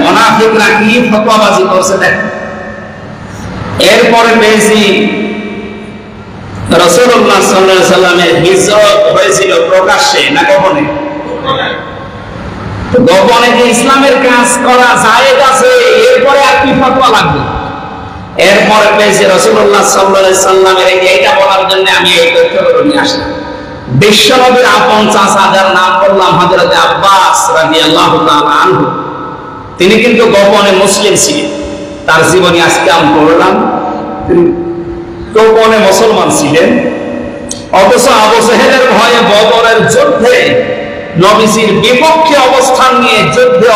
মুনাফিকরা কি ফতোয়াবাজি করছে দেখেন। এরপরে পেয়েছি রাসূলুল্লাহ সাল্লাল্লাহু আলাইহি ওয়াসাল্লামের হিজরত হয়েছিল প্রকাশ্যে না গোপনে? গোপনে যে ইসলামের কাজ করা জায়েজ আছে, এরপরে আর কি ফতোয়া লাগবে? এরপরে পেয়েছি রাসূলুল্লাহ সাল্লাল্লাহু আলাইহি ওয়াসাল্লামের এইটা বলার জন্য আমি এই তথ্যগুলো নিয়ে আসলাম। বিশ্বনবীর আপন চাচা যার নাম বললাম হযরত আব্বাস রাদিয়াল্লাহু তাআলা আনহু, তিনি কিন্তু গোপনে মুসলিম ছিলেন। তার জীবনী আজকে আমি পড়লাম। তিনি গোপনে মুসলমান ছিলেন, অথচ আবু জেহেলের ভয়ে বদরের যুদ্ধে নবীজির বিপক্ষে অবস্থান নিয়ে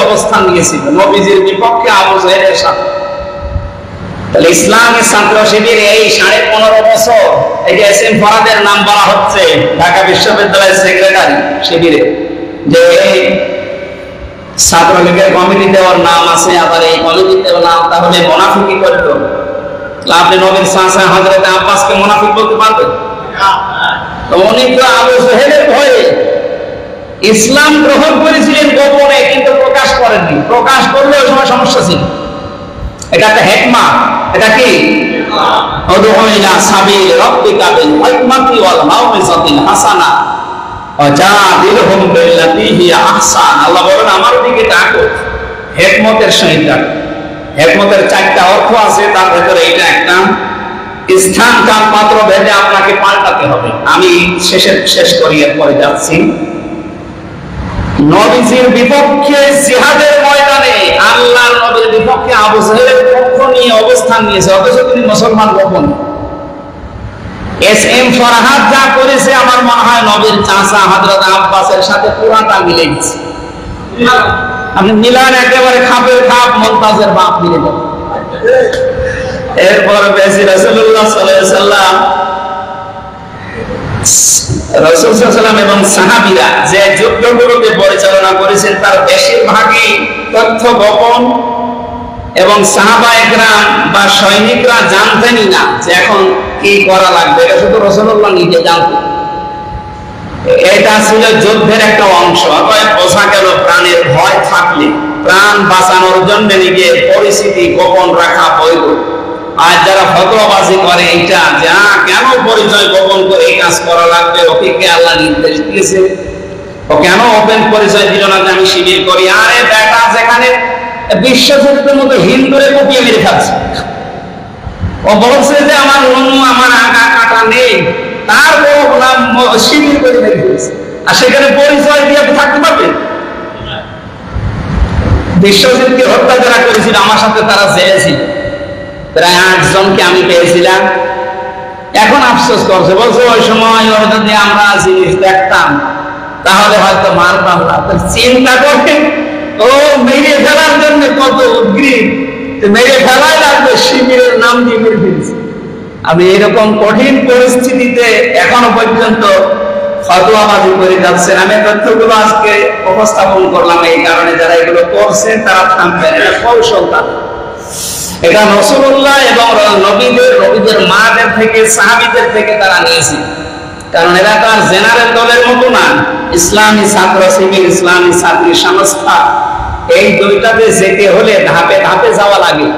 অবস্থান নিয়েছিল, নবীজির বিপক্ষে আবু জেহেলের সাথে। তাহলে ইসলামের ছাত্র শিবির এই 15.5 বছর, এই যে এস এম ফরাদের নাম বলা হচ্ছে ঢাকা বিশ্ববিদ্যালয়ের সেক্রেটারি শিবিরে, যে এই ছাত্রলীগের কমিটিতে ওর নাম আছে, আবার এই কমিটিতে নাম, তাহলে মুনাফিকি করলো। আপনি নবীর চাচা হযরত আব্বাসকে মুনাফিক বলতে পারবেন? তো উনি তো আবু জেহেলের ভয়ে ইসলাম গ্রহণ করেছিলেন গোপনে, কিন্তু প্রকাশ করেননি। প্রকাশ করলে ওই সময় সমস্যা ছিল। এটা একটা হিকমা। এটা কি? উদউ ইলা সাবিল রাব্বিকা বিল হিকমাতি ওয়াল মাউইযাতিল হাসানা ওয়াজাদিলহুম বিল্লাতী হিয়া আহসান। আল্লাহ বলেন আমার দিকে ডাকো, হিকমতের সহিত ডাকো। হিকমতের 4টা অর্থ আছে, তার ভিতরে এটা একটা। স্থান কাল পাত্র ভেদে আপনাকে পাল্টাতে হবে। আমি শেষ করি, এরপরে যাচ্ছি। নবীজির বিপক্ষে জিহাদের ময়দানে আল্লাহর নবীর বিপক্ষে আবু জেহেলের পক্ষ নিয়ে অবস্থান নিয়েছে, অথচ তিনি মুসলমান গোপন। এস এম ফরহাদ যা করেছে আমার মনে হয় নবীর চাচা হযরত আব্বাসের সাথে পুরাটা মিলে গেছে। আপনি মিলান একেবারে খাপের খাপ, মুনতাজের বাপ মিলে যাবে। এরপর বেশি রাসূলুল্লাহ সাল্লাল্লাহু আলাইহি ওয়াসাল্লাম, রাসূল সাল্লাল্লাহু আলাইহি ওয়াসাল্লাম এবং সাহাবীরা যে যুদ্ধগুলোকে পরিচালনা করেছেন তার বেশিরভাগই তথ্য গোপন, এবং সাহাবায়ে কেরাম বা সৈনিকরা জানতেনই না যে এখন কি করা লাগবে। এটা শুধু রাসূলুল্লাহ নিজে জানতেন। এটা ছিল যুদ্ধের একটা অংশ। অতএব বোঝা গেল প্রাণের ভয় থাকলে প্রাণ বাঁচানোর জন্য নিজের পরিস্থিতি গোপন রাখা বৈধ। আর যারা ফতোয়াবাজি করে এটা যে কেন পরিচয় গোপন করে এই কাজ করা লাগবে, ওকে কে আল্লাহ নির্দেশ দিয়েছে, ও কেন ওপেন পরিচয় দিল না যে আমি শিবির করি? আরে বেটা, যেখানে বিশ্বযুদ্ধের মতো হিন্দুরে কপিয়ে মেরে খাচ্ছে, ও বলছে যে আমার অন্য আমার আগা কাটা নেই, তারপর শিবির করে মেরে ফেলছে, আর সেখানে পরিচয় দিয়ে থাকতে পারবে? বিশ্বযুদ্ধে হত্যা যারা করেছিল আমার সাথে তারা জেলে ছিল, প্রায় 8 জনকে আমি পেয়েছিলাম। এখন আফসোস করছে, বলছে ওই সময় ওর যদি আমরা জিনিস দেখতাম তাহলে হয়তো মারতাম না। চিন্তা করতে ও মেরে ফেলার জন্য কত উদ্গ্রীব, মেরে ফেলাই লাগবে, শিবিরের নাম দিয়ে মেরে ফেলছে। আমি এরকম কঠিন পরিস্থিতিতে এখনো পর্যন্ত ফতোয়াবাজি করে যাচ্ছেন। আমি তথ্যগুলো আজকে উপস্থাপন করলাম এই কারণে, যারা এগুলো করছেন তারা থামবেন। এটা কৌশল, এটা রাসূলুল্লাহ এবং নবীদের মাদের থেকে, সাহাবীদের থেকে তারা নিয়েছে। কারণ এরা তো আর জেনারেল দলের মতো না। ইসলামী ছাত্র শিবির, ইসলামী ছাত্রী সংস্থা, এই দুইটাতে যেতে হলে ধাপে ধাপে যাওয়া লাগে।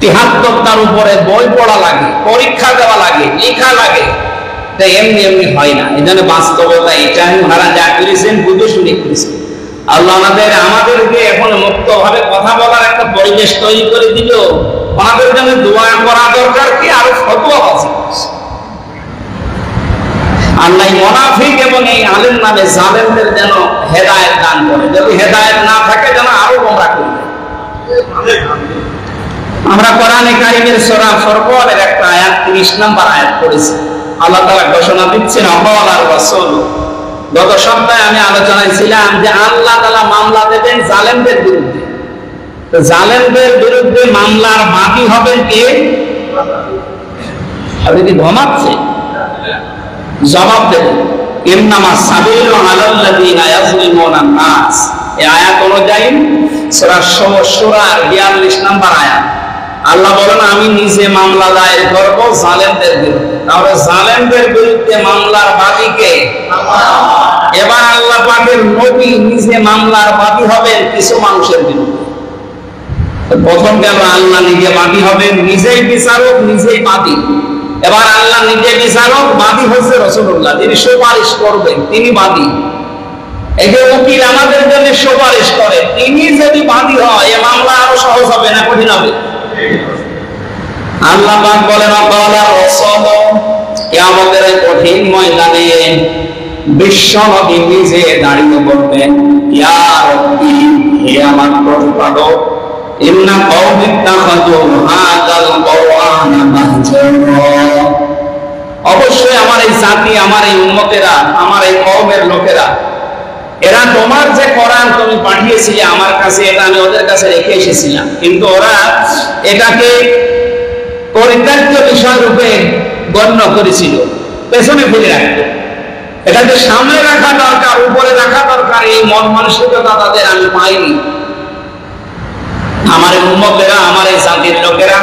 ৭৩টার উপরে বই পড়া লাগে, পরীক্ষা দেওয়া লাগে, লেখা লাগে। এমনি এমনি হয় না। এই জন্য বাস্তবতা এটাই, ওনারা যা করেছেন বুঝে শুনে করেছেন। আল্লাহ আমাদেরকে এখন মুক্ত ভাবে কথা বলার একটা পরিবেশ তৈরি করে দিল। ওনাদের জন্য দোয়া করা দরকার কি, আরো ফতোয়া আছে। আল্লাহ মুনাফিক এবং এই আলেম নামে জালেমদের যেন হেদায়েত দান করে। যদি হেদায়েত না থাকে যেন আরো গোমরাহ করে দেয়। আমরা কোরআনে কারীমের সূরা ফুরকানের একটা আয়াত 30 নম্বর আয়াত পড়েছি। আল্লাহ তাআলা ঘোষণা দিচ্ছেন, আল্লাহর রাসূল। গত সপ্তাহে আমি আলোচনায় ছিলাম যে আল্লাহ তাআলা মামলা দেবেন জালেমদের বিরুদ্ধে। তো জালেমদের বিরুদ্ধে মামলার বাদী হবেন কে? আপনি কি ঘুমাচ্ছেন? জবাব দেবেন, ইন্নামা সাবিলু আলাল্লাযিনা ইয়াজলিমুনা নাস। এই আয়াত অনুযায়ী সূরা শূরার 42 নম্বর আয়াত আল্লাহ বলেন আমি নিজে মামলা দায়ের করব জালেমদের বিরুদ্ধে। তাহলে জালেমদের বিরুদ্ধে মামলার বাদী কে? আল্লাহ। এবার আল্লাহ পাকের নবী নিজে মামলার বাদী হবেন কিছু মানুষের বিরুদ্ধে। প্রথম গেল আল্লাহ নিজে বাদী হবেন, নিজেই বিচারক নিজেই বাদী। এবার আল্লাহ নিজে বিচারক, বাদী হচ্ছে রাসূলুল্লাহ, যিনি সুপারিশ করবেন তিনি বাদী। এই যে উকিল আমাদের জন্য সুপারিশ করে, তিনি যদি বাদী হয় এই মামলা আরো সহজ হবে না কঠিন হবে? আল্লাহ পাক বলেন আল্লাহ রাসূল কিয়ামতের এই কঠিন ময়দানে বিশ্ব নবী নিজে দাঁড়িয়ে বলবেন ইয়া রাব্বি, হে আমার প্রতিপালক, ইন্না কওমি ইত্তাখাযু হাযাল কুরআনা মাহজুরা, অবশ্যই আমার এই জাতি, আমার এই উম্মতেরা, আমার এই কওমের লোকেরা, এরা তোমার যে কোরআন তুমি পাঠিয়েছিলে আমার কাছে, এটা আমি ওদের কাছে রেখে এসেছিলাম, কিন্তু ওরা এটাকে পরিত্যাজ্য বিষয় রূপে গণ্য করেছিল, পেছনে ফেলে রাখত। এটাকে সামনে রাখা দরকার, উপরে রাখা দরকার, এই মন মানসিকতা তাদের আমি পাইনি। আমার উম্মতেরা, আমার এই জাতির লোকেরা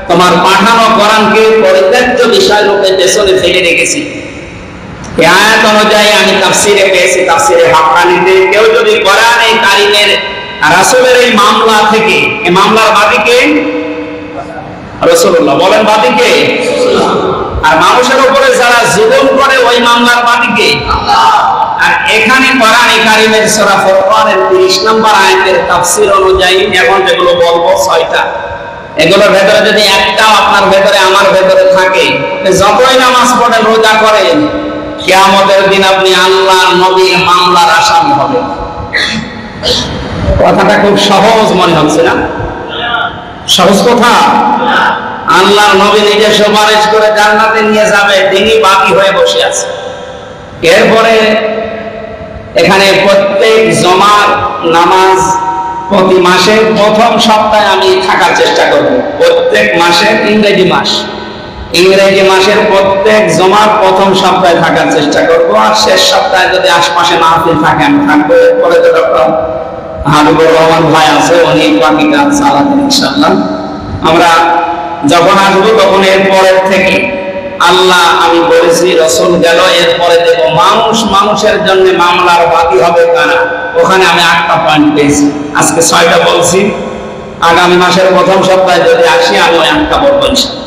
তোমার পাঠানো কোরআনকে পরিত্যাজ্য বিষয় রূপে পেছনে ফেলে রেখেছি। এই আয়াত অনুযায়ী আমি তাফসিরে পেয়েছি, তাফসিরে হাক্কানিতে কেউ যদি কোরআনে কারীমের রাসূলের এই মামলা থেকে, এই মামলার বাদী কে? রাসূলুল্লাহ। বলেন বাদী কে? আর মানুষের উপরে যারা জুলুম করে ওই মামলার বাদী কে? আল্লাহ। আর এখানে কোরআনে কারীমের সূরা ফুরকানের 30 নম্বর আয়াতের তাফসীর অনুযায়ী এখন যেগুলো বলবো 6টা, এগুলোর ভেতরে যদি একটাও আপনার ভেতরে আমার ভেতরে থাকে, যতই নামাজ পড়েন রোজা করেন, কিয়ামতের দিন আপনি আল্লাহর নবীর মামলার আসামি হবেন। কথাটা খুব সহজ মনে হচ্ছে না? সহজ কথা? আল্লাহর নবী নিজে সুপারিশ করে জান্নাতে নিয়ে যাবে, তিনি বাদী হয়ে বসে আছে। এরপরে এখানে প্রত্যেক জমার নামাজ প্রতি মাসের প্রথম সপ্তাহে আমি থাকার চেষ্টা করব। প্রত্যেক মাসের ইংরেজি মাসের প্রত্যেক জমার প্রথম সপ্তাহে থাকার চেষ্টা করব, আর শেষ সপ্তাহে যদি আশপাশে মাহফিল থাকে আমি থাকবো। এরপরে তো ডক্টর হাবিবুর রহমান ভাই আছে, উনি বাকি কাজ চালাবেন ইনশাআল্লাহ। আমরা যখন আসবো তখন এরপরের থেকে আল্লাহ, আমি বলেছি রাসূল গেল, এরপরে দেখো মানুষের জন্য মামলার বাদী হবে কারা। ওখানে আমি 8টা পয়েন্ট পেয়েছি, আজকে 6টা বলছি। আগামী মাসের প্রথম সপ্তাহে যদি আসি আমি ওই 8টা বলবো ইনশাআল্লাহ।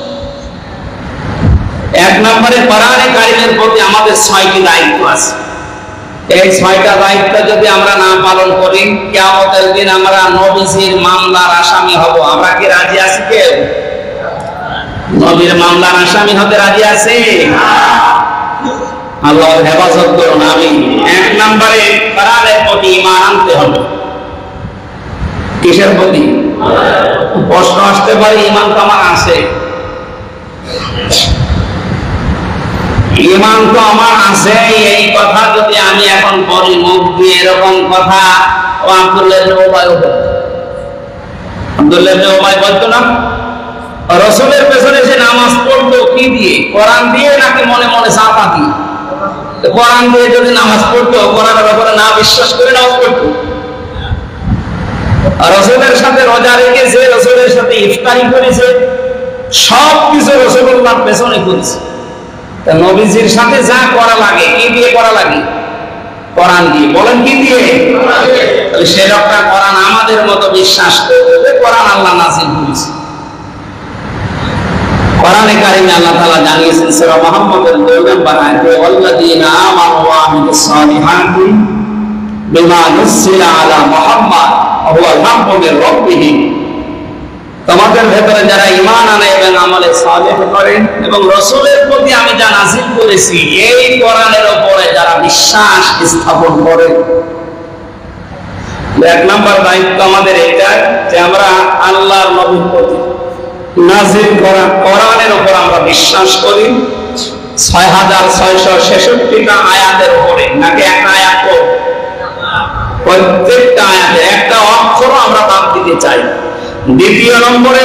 1 নম্বরে কোরআনে কারীমের প্রতি আমাদের 6টি দায়িত্ব আছে। এই 6টা দায়িত্ব যদি আমরা না পালন করি, কিয়ামতের দিন আমরা নবীজির মামলার আসামি হব। আমরা কি রাজি আছি? কেউ নবীর মামলার আসামি হতে রাজি আছে? আল্লাহ হেফাজত করুন, আমিন। 1 নম্বরে কোরআনের প্রতি ঈমান আনতে হবে। কিসের প্রতি? প্রশ্ন আসতে পারে, ঈমান তো আমার আছে, ঈমান তো আমার আছে, এই কথা যদি আমি এখন বলি মুখ দিয়ে, এরকম কথা ও আব্দুল্লাহ ইবনে উবাই বলতো না? রাসূলের পেছনে সে নামাজ পড়তো কি দিয়ে? কোরআন দিয়ে নাকি মনে মনে চাপা দিয়ে? কোরআন দিয়ে যদি নামাজ পড়তো, কোরআনের ব্যাপারে না বিশ্বাস করে নামাজ পড়তো। রাসূলের সাথে রোজা রেখেছে, রাসূলের সাথে ইফতারি করেছে, সব কিছু রাসূলুল্লাহর পেছনে করেছে। তা নবীজির সাথে যা করা লাগে, কি দিয়ে করা লাগে? কোরআন দিয়ে। বলেন কি দিয়ে? তাহলে সে লোকটা কোরআন আমাদের মতো বিশ্বাস করবে, কোরআন আল্লাহ নাযিল করেছে। কোরআনে কারিমে আল্লাহ তাআলা জানিয়েছেন সূরা মুহাম্মদের 2 নম্বর আয়াতে, ওয়াল্লাযীনা আমানু ওয়া আমিলুস সালিহাতি বিমা নুসিলা আলা মুহাম্মাদ ওয়া হুয়াল হাক্কু মির রাব্বিহিম, তোমাদের ভেতরে যারা ঈমান আনে এবং আমলে সালেহ করে এবং রাসূলের প্রতি আমি যা নাযিল করেছি এই কোরআনের উপরে যারা বিশ্বাস স্থাপন করে। 1 নম্বর দায়িত্ব আমাদের এটা যে আমরা আল্লাহর নবীর প্রতি নাযিল করা কোরআনের উপর আমরা বিশ্বাস করি। 6666টা আয়াতের উপরে, নাকি একটা আয়াত পড়ব? প্রত্যেকটা আয়াতে একটা অক্ষরও আমরা বাদ দিতে চাই। দ্বিতীয় নম্বরে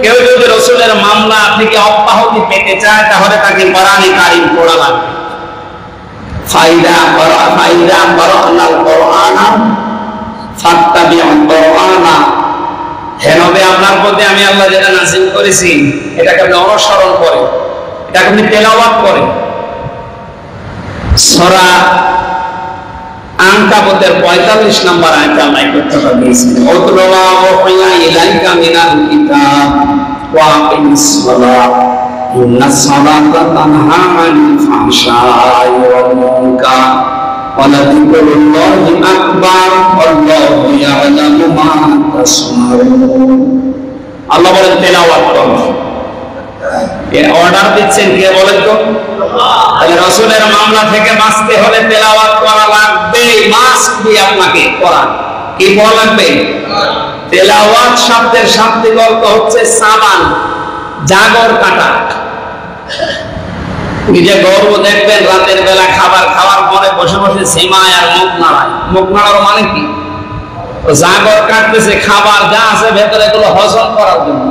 কেউ যদি রাসূলের মামলা থেকে অব্যাহতি পেতে চায় তাহলে তাকে কোরআনে কারীম পড়া লাগবে। ফাইদা করানাল কোরআনা তবে আপনার প্রতি আমি আল্লাহ যেটা নাযিল করেছি এটাকে আপনি অনুসরণ করেন, এটাকে আপনি তেলাওয়াত করেন। সূরা আনকাবুতের 45 নম্বর আয়াতে আল্লাহ কথা দিয়েছেন, উতলু মা উহিয়া ইলাইকা মিনাল কিতাব ওয়া আকিমিস সালাত ইন্নাস সালাতা তানহা আনিল ফাহশাই ওয়াল মুনকার ওয়া লাযিকরুল্লাহি আকবার আল্লাহু ইয়ালামু মা তাসনাউন। আল্লাহ বলেন তেলাওয়াত করো। এর অর্ডার দিচ্ছেন কে বলেন তো? তাহলে রাসূলের মামলা থেকে বাঁচতে হলে তেলাওয়াত করা লাগবে, মাস্ট বি আপনাকে কোরআন কি পড়া লাগবে? তেলাওয়াত শব্দের শাব্দিক অর্থ হচ্ছে সাবান, জাগর কাটা। নিজে গর্ব দেখবেন রাতের বেলা খাবার খাওয়ার পরে বসে বসে ঝিমায় আর মুখ নাড়ায়। মুখ নাড়ার মানে কি? জাগর কাটতেছে খাবার যা আছে ভেতরে এগুলো হজম করার জন্য।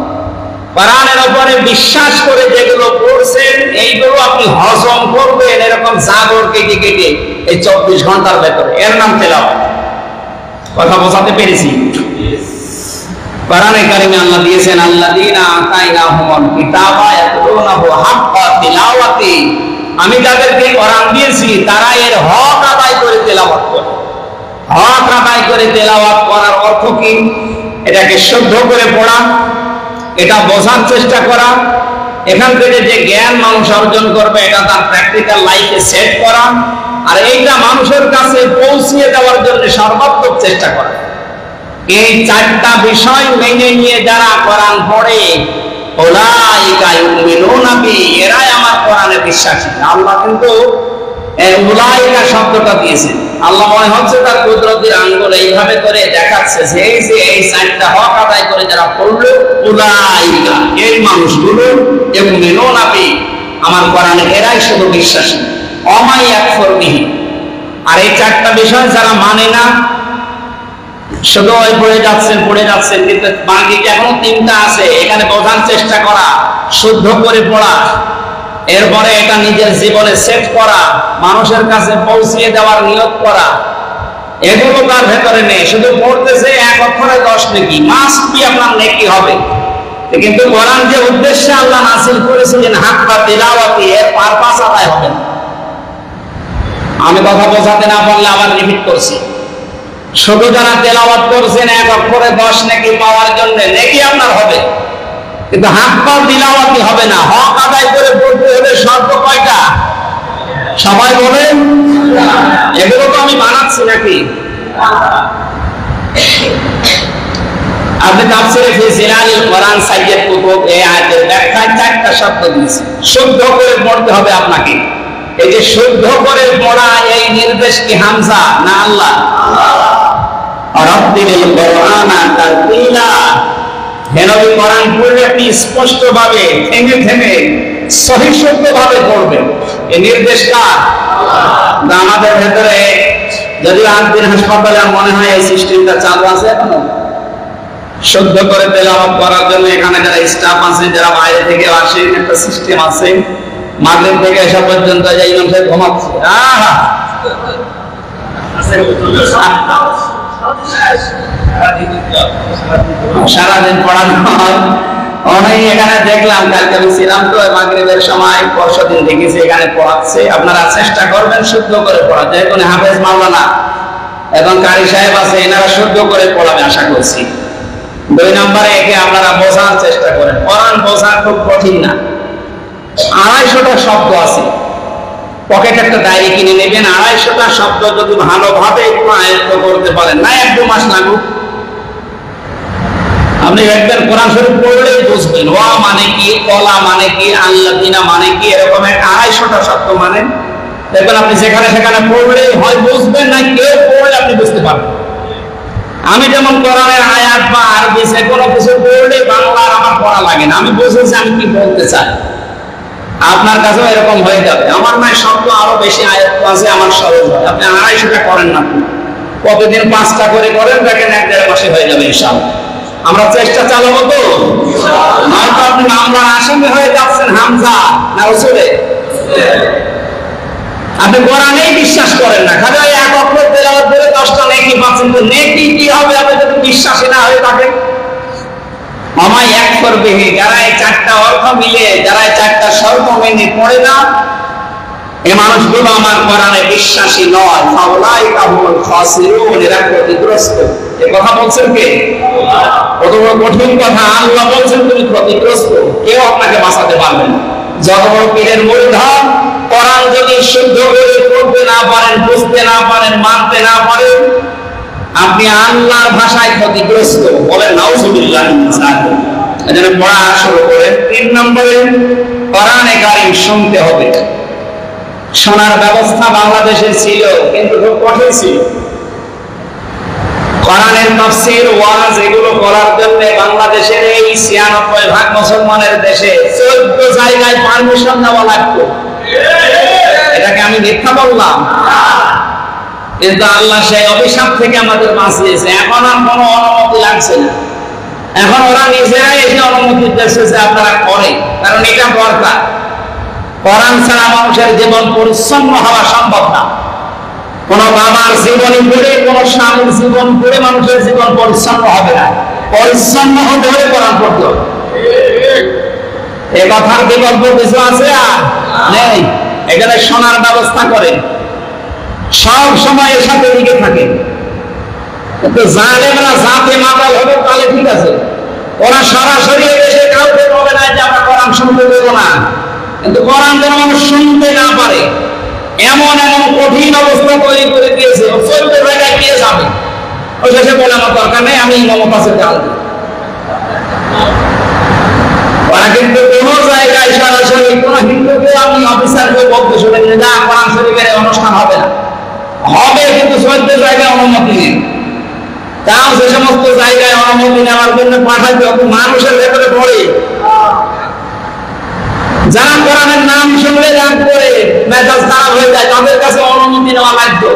কোরআনের উপরে বিশ্বাস করে যেগুলো পড়ছেন এইগুলো আপনি হজম করবেন এরকম জাগর কেটে কেটে এই 24 ঘন্টার ভেতরে, এর নাম তেলাওয়াত। কথা বোঝাতে পেরেছি? কোরআনে কারিমে আল্লাহ দিয়েছেন আল্লাযীনা আতাইনাহুমুল কিতাবা ইয়াতলুনাহু হাক্কা তিলাওয়াতি, আমি যাদেরকে কোরআন দিয়েছি তারা এর হক আদায় করে তেলাওয়াত করে। হক আদায় করে তেলাওয়াত করার অর্থ কি? এটাকে শুদ্ধ করে পড়া, এটা বোঝার চেষ্টা করা, এখান থেকে যে জ্ঞান মানুষ অর্জন করবে এটা তার প্র্যাকটিক্যাল লাইফে সেট করা, আর এইটা মানুষের কাছে পৌঁছিয়ে দেওয়ার জন্য সর্বাত্মক চেষ্টা করা। এই চারটা বিষয় মেনে নিয়ে যারা কোরআন পড়ে উলাইকা ইউমিনুনা বি, এরাই আমার কোরআনে বিশ্বাসী। আল্লাহ কিন্তু উলাইকা শব্দটা দিয়েছেন। আল্লাহ মনে হচ্ছে তার কুদরতের আঙ্গুল এইভাবে করে দেখাচ্ছে যে এই চারটা হক আদায় করে যারা পড়লো উলাইকা, এই মানুষগুলো ইউমিনুনা বি, আমার কোরআনে এরাই শুধু বিশ্বাসী। অমা ইয়াকফুর বিহি, আর এই চারটা বিষয় যারা মানে না, শুধু ওই পড়ে যাচ্ছেন কিন্তু বাকি এখনো তিনটা আছে, এখানে বোঝার চেষ্টা করা, শুদ্ধ করে পড়া, এরপরে এটা নিজের জীবনে সেট করা, মানুষের কাছে পৌঁছিয়ে দেওয়ার নিয়ত করা, এগুলো তার ভেতরে নেই। শুধু পড়তেছে এক অক্ষরে 10 নেকি, মাস্ট বি আপনার নেকি হবে। কিন্তু কোরআন যে উদ্দেশ্যে আল্লাহ নাযিল করেছিলেন হাক্কা তিলাওয়াতি, এর পারপাস আদায় হবে না। আমি কথা বোঝাতে না পারলে আবার রিপিট করছি, শুধু যারা তেলাওয়াত করছেন এক অক্ষরে 10 নেকি পাওয়ার জন্য নেকি আপনার হবে, কিন্তু হাক্কা তিলাওয়াতি হবে না। হক আদায় করে পড়তে হলে শর্ত কয়টা? সবাই বলেন। এগুলো তো আমি বানাচ্ছি নাকি? আপনি তাফসীরে ফি জিলালিল কোরআন সাইয়্যিদ কুতুব এই আয়াতের ব্যাখ্যায় 4টা শব্দ দিয়েছে। শুদ্ধ করে পড়তে হবে আপনাকে। এই যে শুদ্ধ করে পড়া, এই নির্দেশ কি হামজা না আল্লাহ? রাত্তিলিল কোরআনা তারতিলা, হেনবি কোরআন পড়লে আপনি স্পষ্টভাবে থেমে থেমে সহিষ্ণুভাবে পড়বেন, এই নির্দেশ কার? আমাদের ভেতরে যদি আজদিন হাসপাতালে মনে হয় এই সিস্টেমটা চালু আছে এখনো, শুদ্ধ করে তেলাওয়াত করার জন্য এখানে যারা স্টাফ আছে, যারা বাইরে থেকে আসে, একটা সিস্টেম আছে। মাগরিব থেকে এসা পর্যন্ত যে ইমাম সাহেব ঘুমাচ্ছে, সারাদিন পড়ানো হয় অনেক। এখানে দেখলাম, কালকে আমি ছিলাম তো মাগরিবের সময়, পরশুদিন দেখেছি এখানে পড়াচ্ছে। আপনারা চেষ্টা করবেন শুদ্ধ করে পড়া, যে কোনো হাফেজ মাওলানা এবং কারি সাহেব আছে, এনারা শুদ্ধ করে পড়াবে আশা করছি। 2 নম্বরে একে আপনারা বোঝার চেষ্টা করেন। কোরআন বোঝা খুব কঠিন না। 250টা শব্দ আছে, পকেটে একটা ডায়েরি কিনে নেবেন। 250টা শব্দ যদি ভালোভাবে একটু আয়ত্ত করতে পারেন, না 1-2 মাস লাগুক, আপনি দেখবেন কোরআন শরীফ পড়লেই বুঝবেন ওয়া মানে কি, কলা মানে কি, আল্লাযিনা মানে কি, এরকম 250টা শব্দ মানে দেখবেন আপনি যেখানে সেখানে পড়লেই হয় বুঝবেন, না কেউ পড়লে আপনি বুঝতে পারবেন। আমি যেমন কোরআনের আয়াত বা আরবি যে কোনো কিছু পড়লে বাংলার আমার পড়া লাগে না, আমি বুঝেছি আমি কি বলতে চাই। আপনার কাছেও এরকম হয়ে যাবে। আমার নয় শব্দ আরো বেশি আয়ত্ত আছে, আমার সহজ হয়। আপনি 250টা করেন না, প্রতিদিন 5টা করে করেন, দেখেন 1-1.5 মাসে হয়ে যাবে ইনশাআল্লাহ। আমরা চেষ্টা চালাবো তো, নয়তো আপনি মামলার আসামি হয়ে যাচ্ছেন হামজা না রসুলে। আপনি কোরআনেই বিশ্বাস করেন না, খালি এক অক্ষর তেলাওয়াত করে 10টা নেকি পাচ্ছেন, তো নেকি কি হবে আপনি যদি বিশ্বাসী না হয়ে থাকেন? করবে, যারা এই চারটা অর্থ মিলে, যারা এই চারটা শর্ত মেনে পড়ে না, এই মানুষগুলো আমার কোরআনে বিশ্বাসী নয়। ফাউলাইকা হুমুল খাসিরুন, এরা ক্ষতিগ্রস্ত। এই কথা বলছেন কে? কত বড় কঠিন কথা। আল্লাহ বলছেন তুমি ক্ষতিগ্রস্ত, কেউ আপনাকে বাঁচাতে পারবে না। যত বড় পীরের মুরিদ হন, কোরআন যদি শুদ্ধ করে পড়তে না পারেন, বুঝতে না পারেন, মানতে না পারেন, আপনি আল্লাহর ভাষায় ক্ষতিগ্রস্ত। বলেন নাউজুবিল্লাহ। এজন্য পড়া শুরু করেন। 3 নম্বরে কোরআনে কারীম শুনতে হবে। শোনার ব্যবস্থা বাংলাদেশে ছিল, কিন্তু খুব কঠিন ছিল। কোরআনের তাফসীর, ওয়াজ এগুলো করার জন্য বাংলাদেশের এই 96% মুসলমানের দেশে 14 জায়গায় পারমিশন নেওয়া লাগতো। এটাকে আমি মিথ্যা বললাম? কিন্তু আল্লাহ সেই অভিশাপ থেকে আমাদের বাঁচিয়েছে। এখন আর কোনো অনুমতি লাগছে না। এখন ওরা নিজেরাই এসে অনুমতি দিচ্ছে আপনারা করেন, কারণ এটা দরকার। কোরআন ছাড়া মানুষের জীবন পরিচ্ছন্ন হওয়া সম্ভব না। কোন বাবার জীবনী পড়ে, কোন স্বামীর জীবন পড়ে মানুষের জীবন পরিচ্ছন্ন হবে না। পরিচ্ছন্ন হতে হলে কোরআন পড়তে হবে। এ কথার বিকল্প কিছু আছে? আর নেই। এখানে শোনার ব্যবস্থা করেন, সব সময় এর সাথে লিখে থাকে। কিন্তু জালেমরা জাতে মাতাল হবে, তাহলে ঠিক আছে। ওরা সরাসরি এসে কাউকে বলে না যে আমরা কোরআন শুনতে দেবো না। কিন্তু কোরআন যেন মানুষ শুনতে না পারে, এমন এমন কঠিন অবস্থা তৈরি করে দিয়েছে। 14 জায়গায় কে যাবে? ও শেষে বলে আমার দরকার নেই, আমি ইমামত আছে জানব। ওরা কিন্তু কোন জায়গায় সরাসরি কোন হিন্দুকে আমি অফিসারকে বলতে শুনেছি না কোরআন শরীফের অনুষ্ঠান হবে না। হবে, কিন্তু 14 জায়গায় অনুমতি নেই। তাও যে সমস্ত জায়গায় অনুমতি নেওয়ার জন্য পাঠাতে হবে, মানুষের ভেতরে পড়ে। যারা কোরআনের নাম শুনলে রাগ করে মেজাজ খারাপ হয়ে যায়, তাদের কাছে অনুমতি নেওয়া লাগতো।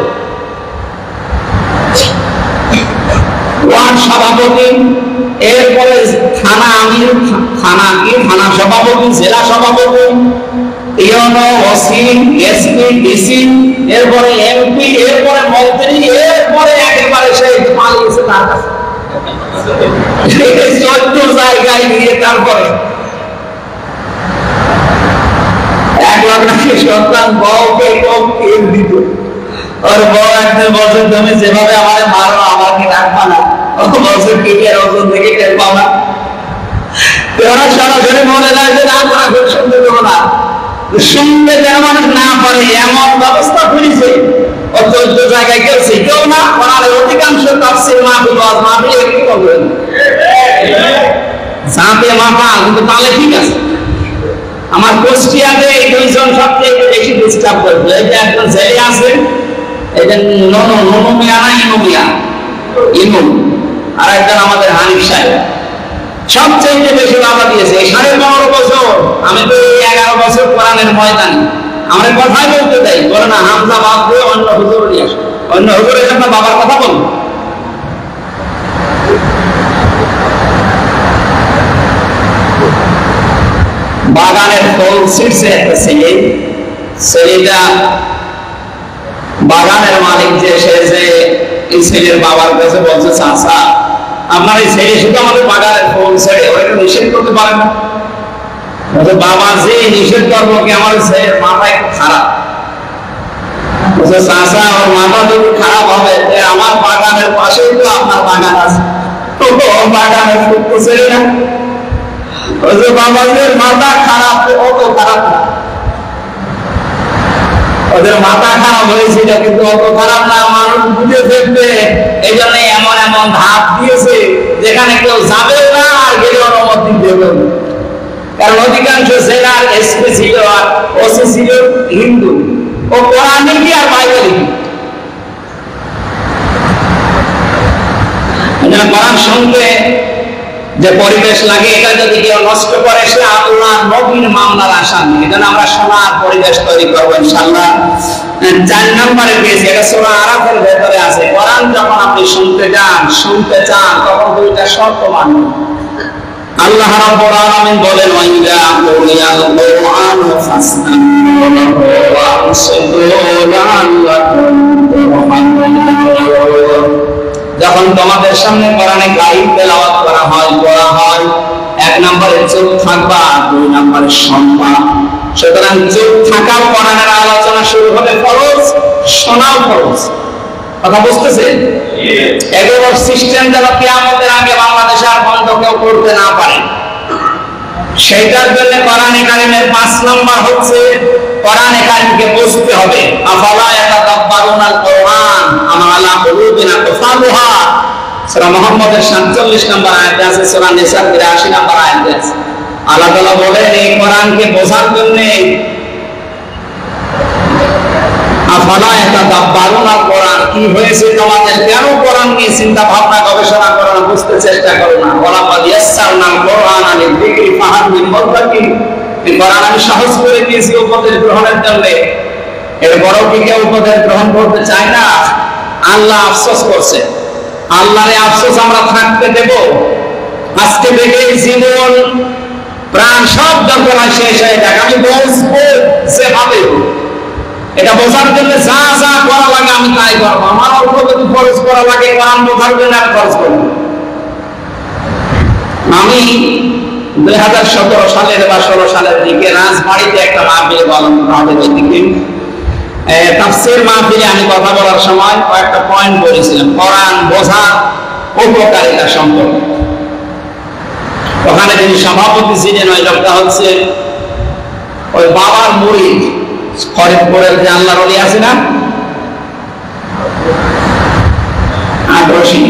ওয়ার্ড সভাপতি, এরপরে থানা আমির, থানা সভাপতি, জেলা সভাপতি, ইউনো, ওসি, এসপি, ডিসি, এরপরে এমপি, এরপরে মন্ত্রী, এরপরে একেবারে সেই পালিয়েছে তার কাছে 14 জায়গায় গিয়ে তারপরে সন্তান বউকে দিত। ওর বউ একদিন বছর তুমি যেভাবে আমাকে মারো, আমাকে রাখবা না। বছর কেটে ওজন থেকে টের পাবা। ওরা সরাসরি মনে নেয় যে না এখন শুনতে দেবো না, শুনতে যেন মানুষ না পারে এমন ব্যবস্থা করেছে। ও 14 জায়গায় গেছে কেউ না। ওনার অধিকাংশ তাফসীর মাহফিল, ওয়াজ মাহফিল একটু করবেন সাথে মাথা, কিন্তু তাহলে ঠিক আছে। আমার কুষ্টিয়াতে এই 2 জন সবচেয়ে বেশি ডিস্টার্ব করবে। এই যে একজন ছেলে আছে, এটা ননু মিয়া না ইনু মিয়া, ইনু, আর একজন আমাদের হানিফ সাহেব, সবচেয়ে বেশি বাধা দিয়েছে। 15.5 বছর, আমি তো 11 বছর কোরআনের ময়দানে আমরা কথাই বলতে দেই, বলে না হামজা বাদ দিয়ে অন্য হুজুর নিয়ে আসো, অন্য হুজুরের সামনে বাবার কথা বলবো। বাগানের ফল ছিঁড়ছে একটা ছেলে, ছেলেটা বাগানের মালিক যে সে যে এই ছেলের বাবার কাছে বলছে, চাচা আপনার এই ছেলে শুধু আমাদের বাগানের ফল ছেড়ে ওইটা নিষেধ করতে পারে না। বাবা যে নিষেধ করবো কি, আমার ছেলের মাথা একটু খারাপ। চাচা ওর মাথা যদি খারাপ হবে, আমার বাগানের পাশেই তো আপনার বাগান আছে, বাগানের ফুল তো ছেড়ে না। বাবাদের মাথা খারাপ, অত খারাপ না। ওদের মাথা খারাপ হয়েছিল, কিন্তু অত খারাপ না, মানুষ বুঝে ফেলবে। এই জন্য এমন এমন ধাপ দিয়েছে যেখানে কেউ যাবেও না, আর গেলে অনুমতি দেবে। কারণ অধিকাংশ জেলার এসপি ছিল আর ওসি ছিল হিন্দু। ও কোরআন কি আর বাইবেল কি, কোরআন শুনতে যে পরিবেশ লাগে, এটা যদি কেউ নষ্ট করে সে আল্লাহ নবীর মামলার আসামি। এজন্য আমরা শোনার পরিবেশ তৈরি করবো ইনশাআল্লাহ। 4 নম্বরে পেয়েছি, এটা সূরা আরাফের ভেতরে আছে। কোরআন যখন আপনি শুনতে চান তখন 2টা শর্ত মানবেন। আল্লাহ রাব্বুল আলামিন বলেন, ওয়াইদা কুরিয়াল কুরআনু ফাসতামিউ লাহু ওয়া আনসিতু লাআল্লাকুম তুরহামুন। যখন তোমাদের সামনে কোরআনে কারীম তেলাওয়াত করা হয়, পড়া হয়, এক নম্বরে চুপ থাকবা, দুই নম্বরে শুনবা। সুতরাং চুপ থাকাও কোরআনের আলোচনা শুরু হলে ফরজ, শোনাও ফরজ। কথা বুঝতেছেন? এগুলোর সিস্টেম যেন কিয়ামতের আগে বাংলাদেশে আর বন্ধ কেউ করতে না পারে, সেইটার জন্য কোরআনে কারিমের ৫ নম্বর হচ্ছে কোরআনে কারিমকে বুঝতে হবে। আফালা ইয়াতাদাব্বারুনাল কোরআন আম আলা কুলুবিন আকফালুহা, সূরা মুহাম্মদের ৪৭ নম্বর আয়াতে আছে, সূরা নিসার ৮২ নম্বর আয়াতে আছে। আল্লাহ তাআলা বলেন এই কোরআনকে বোঝার জন্য আফালা ইয়াতাদাব্বারুনাল কোরআন, কি হয়েছে তোমাদের, কেন কোরআন নিয়ে চিন্তা ভাবনা গবেষণা করো না, বুঝতে চেষ্টা করো না। ওয়ালাকাদ ইয়াসসারনাল কোরআনা লিযিকরি ফাহাল মিন মুদ্দাকির, এই কোরআন আমি সহজ করে দিয়েছি উপদেশ গ্রহণের জন্য। এর বড় কি কেউ উপদেশ গ্রহণ করতে চায় না? আল্লাহ আফসোস করছে। আল্লাহর আফসোস আমরা থাকতে দেব? আজকে থেকে জীবন প্রাণ সব যন্ত্রণা শেষ হয়ে যাক, আমি বলবো যেভাবে এটা বোঝার জন্য যা যা করা লাগে আমি তাই করবো। আমার অল্প যদি খরচ করা লাগে কোরআন বোঝার জন্য আমি খরচ করবো। আমি ২০১৭ সালের বা ১৬ সালের দিকে রাজবাড়িতে একটা মাহফিলে বললাম, তাফসীর মাহফিলে আমি কথা বলার সময় কয়েকটা পয়েন্ট বলেছিলাম কোরআন বোঝার উপকারিতা সম্পর্কে। ওখানে যিনি সভাপতি ছিলেন ওই লোকটা হচ্ছে ওই বাবার মুরিদ, ফরিদপুরের যে আল্লাহর ওলি আছে না আগ্রসী,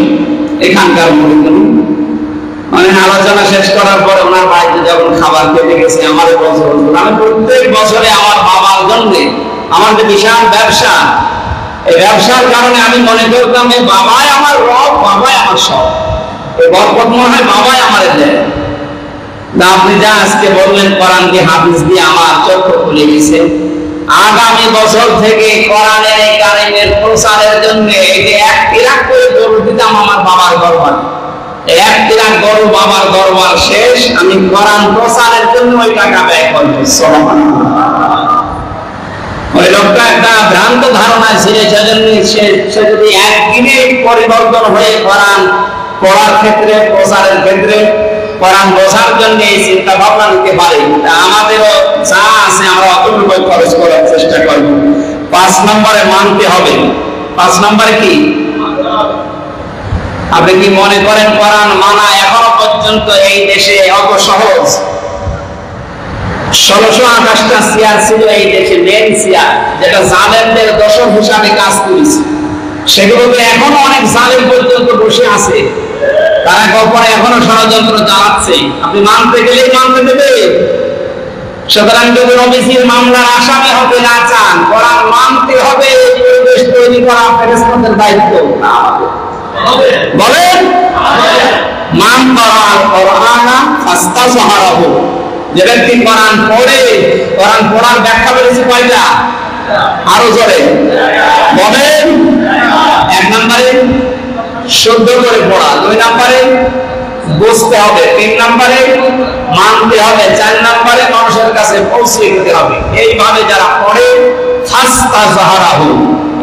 এখানকার মুরিদ। মানে আলোচনা শেষ করার পরে ওনার বাড়িতে যখন খাবার খেতে গেছে আমার বছর, আমি প্রত্যেক বছরে আমার বাবার জন্য আমার যে বিশাল ব্যবসা, এই ব্যবসার কারণে আমি মনে করতাম এই বাবাই আমার রব, বাবাই আমার সব, এই বরকত মনে হয় বাবাই আমার দেয়। আপনি যা আজকে বললেন কোরআনকে হাফিজ দিয়ে আমার চক্ষু খুলে গেছে। আগামী বছর থেকে কোরআনের এই কারিমের প্রচারের জন্য এই যে ১ ট্রাক করে গরু দিতাম আমার বাবার দরবার, ১ ট্রাক গরু বাবার দরবার শেষ, আমি কোরআন প্রচারের জন্য ওই টাকা ব্যয় করবো। ওই লোকটা একটা ভ্রান্ত ধারণা ছিল, সেজন্য সে যদি একদিনে পরিবর্তন হয়ে কোরআন পড়ার ক্ষেত্রে, প্রচারের ক্ষেত্রে, কোরআন বোঝার জন্য এই চিন্তা ভাবনা নিতে পারে, আমাদেরও যা আছে আমরা অতটুকু খরচ করার চেষ্টা করব। ৫ নম্বরে মানতে হবে। ৫ নম্বরে কি? আপনি কি মনে করেন কোরআন মানা এখনো পর্যন্ত এই দেশে অত সহজ? ১৬২৮টা চেয়ার ছিল এই দেশে, মেন চেয়ার, যেটা জালেমদের দশক হিসাবে কাজ করেছে। সেগুলোতে এখনো অনেক জালেম পর্যন্ত বসে আছে, তারা গোপনে এখনো ষড়যন্ত্র চালাচ্ছে। আপনি মানতে গেলেই মানতে দেবে। সুতরাং যদি নবীজির মামলার আসামি হতে না চান, কোরআন মানতে হবে। পরিবেশ তৈরি করা ফেরেশতাদের দায়িত্ব না আমাদের। বলেন মান করাল কোরআনা ফাস্তাযহারাহু, যে ব্যক্তি কোরআন পড়ে, কোরআন পড়ার ব্যাখ্যা বলেছে কয়টা? আরো জোরে বলেন। ১ নম্বরে শুদ্ধ করে পড়া, ২ নম্বরে বুঝতে হবে, ৩ নম্বরে মানতে হবে, ৪ নম্বরে মানুষের কাছে পৌঁছে দিতে হবে। এইভাবে যারা পড়ে ফাস্তাযহারাহু,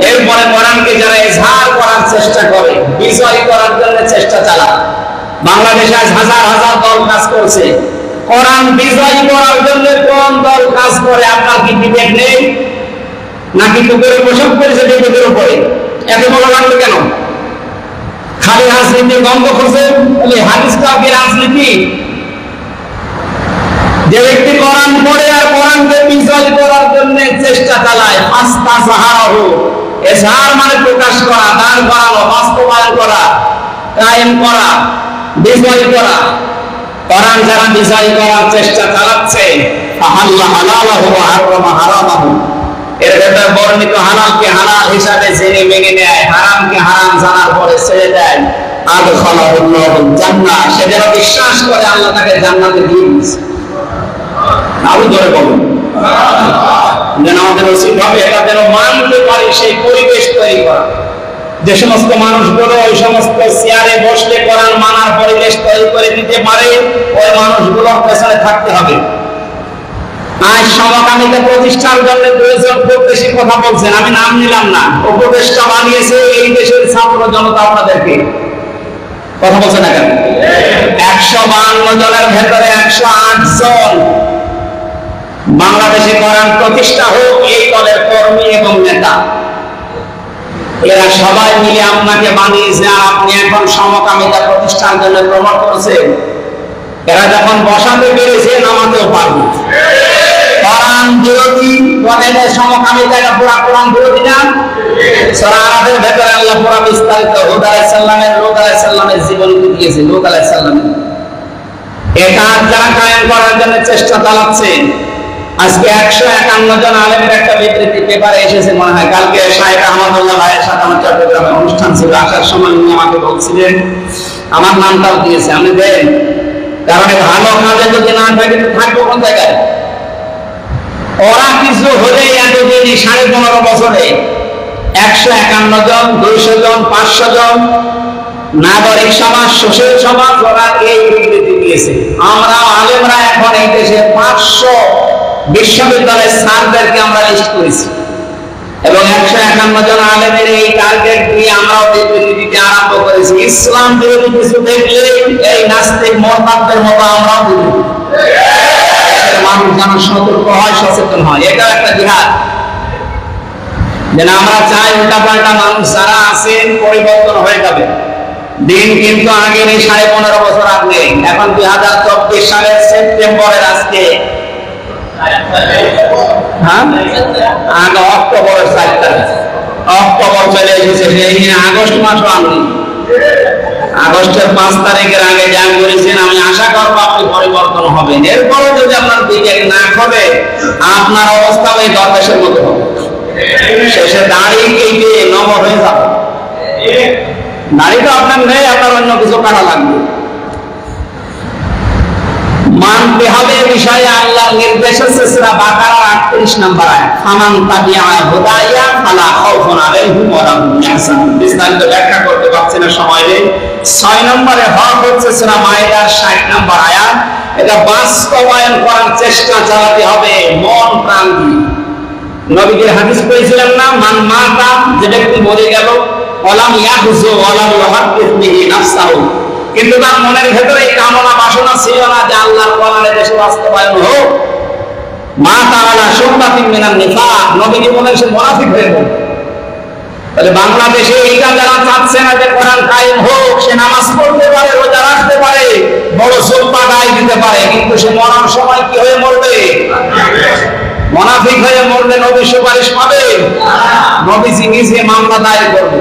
এরপরে কোরআনকে যারা ইজহার করার চেষ্টা করে, বিজয় করার জন্য চেষ্টা চালায়। বাংলাদেশে আজ হাজার হাজার দল কাজ করছে। কোরআন বিজয় করার জন্য কোন দল কাজ করে? আপনার কি বিবেক নেই নাকি কুকুরের পোশাক করেছে বিবেকের উপরে? এত বড় লাগলো কেন? খালি রাজনীতির গন্ধ খুঁজে হাদিসটা কি রাজনীতি? যে ব্যক্তি কোরআন পড়ে আর কোরআনকে বিজয় করার জন্য চেষ্টা চালায়, ফাস্তাযহারাহু, ইজহার মানে প্রকাশ করা, দান করানো, বাস্তবায়ন করা, কায়েম করা, বিজয় করা। কোরআন যারা বিজয় করার চেষ্টা চালাচ্ছে, আহাল্লা হালালাহু ওয়া হারামা হারামাহু, এর ভেতরে বর্ণিত হালালকে হালাল হিসাবে জেনে মেনে নেয়, হারামকে হারাম জানার পরে ছেড়ে দেয়, আদখালাহুল্লাহুল জান্নাহ, সে যেন বিশ্বাস করে আল্লাহ তাকে জান্নাতে দিয়ে দিয়েছে। আরো জোরে বলুন। যেন আমাদের উচিত হবে এটা যেন মানতে পারি, সেই পরিবেশ তৈরি করা। যে সমস্ত মানুষগুলো ওই সমস্ত চেয়ারে বসলে কোরআন মানার পরিবেশ তৈরি করে দিতে পারে, ওই মানুষগুলোর পেছনে থাকতে হবে। আজ সমকামিতা প্রতিষ্ঠার জন্য ২ জন খুব বেশি কথা বলছেন, আমি নাম নিলাম না। উপদেষ্টা বানিয়েছে এই দেশের ছাত্র জনতা আপনাদেরকে। কথা বলছে না কেন? 152 জনের ভেতরে 108 জন বাংলাদেশে কোরআন প্রতিষ্ঠা হোক এই দলের কর্মী এবং নেতা। এরা সবাই মিলে আপনাকে বানিয়েছে, আর আপনি এখন সমকামিতা প্রতিষ্ঠার জন্য প্রমোট করছেন। এরা যখন বসাতে পেরেছে নামাতেও পারবে। কোরআন বিরোধী বলেন সমকামিতা, এটা পুরা কোরআন বিরোধী না? সূরা আরাফের ভেতরে আল্লাহ পুরা বিস্তারিত লূত আলাইহিস সালামের জীবনী দিয়েছে। লূত আলাইহিস সালাম এটা যারা কায়েম করার জন্য চেষ্টা চালাচ্ছেন। আজকে 151 জন আলেমের একটা বিবৃতি পেপারে এসেছে মনে হয়, কালকে শাহেখ আহমদুল্লাহ ভাইয়ের সাথে আমার চট্টগ্রামে অনুষ্ঠান ছিল, আসার সময় উনি আমাকে বলছিলেন, আমার নামটাও দিয়েছে, আমি দেন, কারণ ভালো কাজে যদি না থাকে তো থাকবো কোন জায়গায়? ওরা কিছু হলে এতদিন 15.5 বছরে 151 জন, 200 জন, 500 জন নাগরিক সমাজ, সোশ্যাল সমাজ, ওরা এই বিবৃতি দিয়েছে। আমরা আলেমরা এখন এই দেশে 500 বিশ্ববিদ্যালয়ের স্যারদেরকে আমরা লিস্ট করেছি এবং 151 জন আলেমের এই টার্গেট দিয়ে আমরাও বিবৃতি দিতে আরম্ভ করেছি। ইসলাম বিরোধী কিছু দেখলে এই নাস্তিক মোরতাদদের মতো আমরাও বিবৃতি, মানুষ যেন সতর্ক হয়, সচেতন হয়। এটা একটা জিহাদ। যেন আমরা চাই উল্টাপাল্টা মানুষ যারা আছেন পরিবর্তন হয়ে যাবে। দিন কিন্তু আগের এই 15.5 বছর আগে, এখন 2024 সালের সেপ্টেম্বরের আজকে আগে অক্টোবরের 4 তারিখ, অক্টোবর চলে এসেছে, সেই আগস্ট মাসও আননি। আগস্টের 5 তারিখের আগে যা করেছেন, আমি আশা করবো আপনি পরিবর্তন হবেন। এরপরে যদি আপনার দিকে না হবে, আপনার অবস্থা ওই দরবেশের মতো হবে, শেষে দাড়ি কেটে নম হয়ে যাবে। দাড়িটা আপনার নেই, আপনার অন্য কিছু কাটা লাগবে। মানতে হবে বিষয়ে আল্লাহর নির্দেশ আছে সূরা বাকারার 38 নম্বর আয়াত, ফামান তাবিআ হুদায়া ফালা খাউফুন আলাইহিম ওয়া লাহুম ইয়াহজানুন। বিস্তারিত ব্যাখ্যা করতে পারছি না, সময় নেই। 6 নম্বরে হক হচ্ছে সূরা মাইদার 60 নম্বর আয়াত। এটা বাস্তবায়ন করার চেষ্টা চালাতে হবে মন প্রাণ দিয়ে। নবীজির হাদিস পেয়েছিলেন না, মান মাতা, যে ব্যক্তি মরে গেল, ওয়ালাম ইয়াহজু ওয়ালাম ইউহাদ্দিস বিহি নাফসাহু, কিন্তু তার মনের ভেতরে এই কামনা বাসনা ছিল না যে আল্লাহর কোরআনের দেশে বাস্তবায়ন হোক। মা তাআলা সুন্নাতিন মিনান নিফাক, নবীজি বলেন সে মুনাফিক হয়ে গেল। তাহলে বাংলাদেশে এইটা যারা চাচ্ছে না যে কোরআন কায়েম হোক, সে নামাজ পড়তে পারে, রোজা রাখতে পারে, বড় সুবহা গায়ে দিতে পারে, কিন্তু সে মরার সময় কি হয়ে মরবে? মুনাফিক হয়ে মরলে নবী সুপারিশ পাবে? নবীজি নিজে মামলা দায়ের করবে।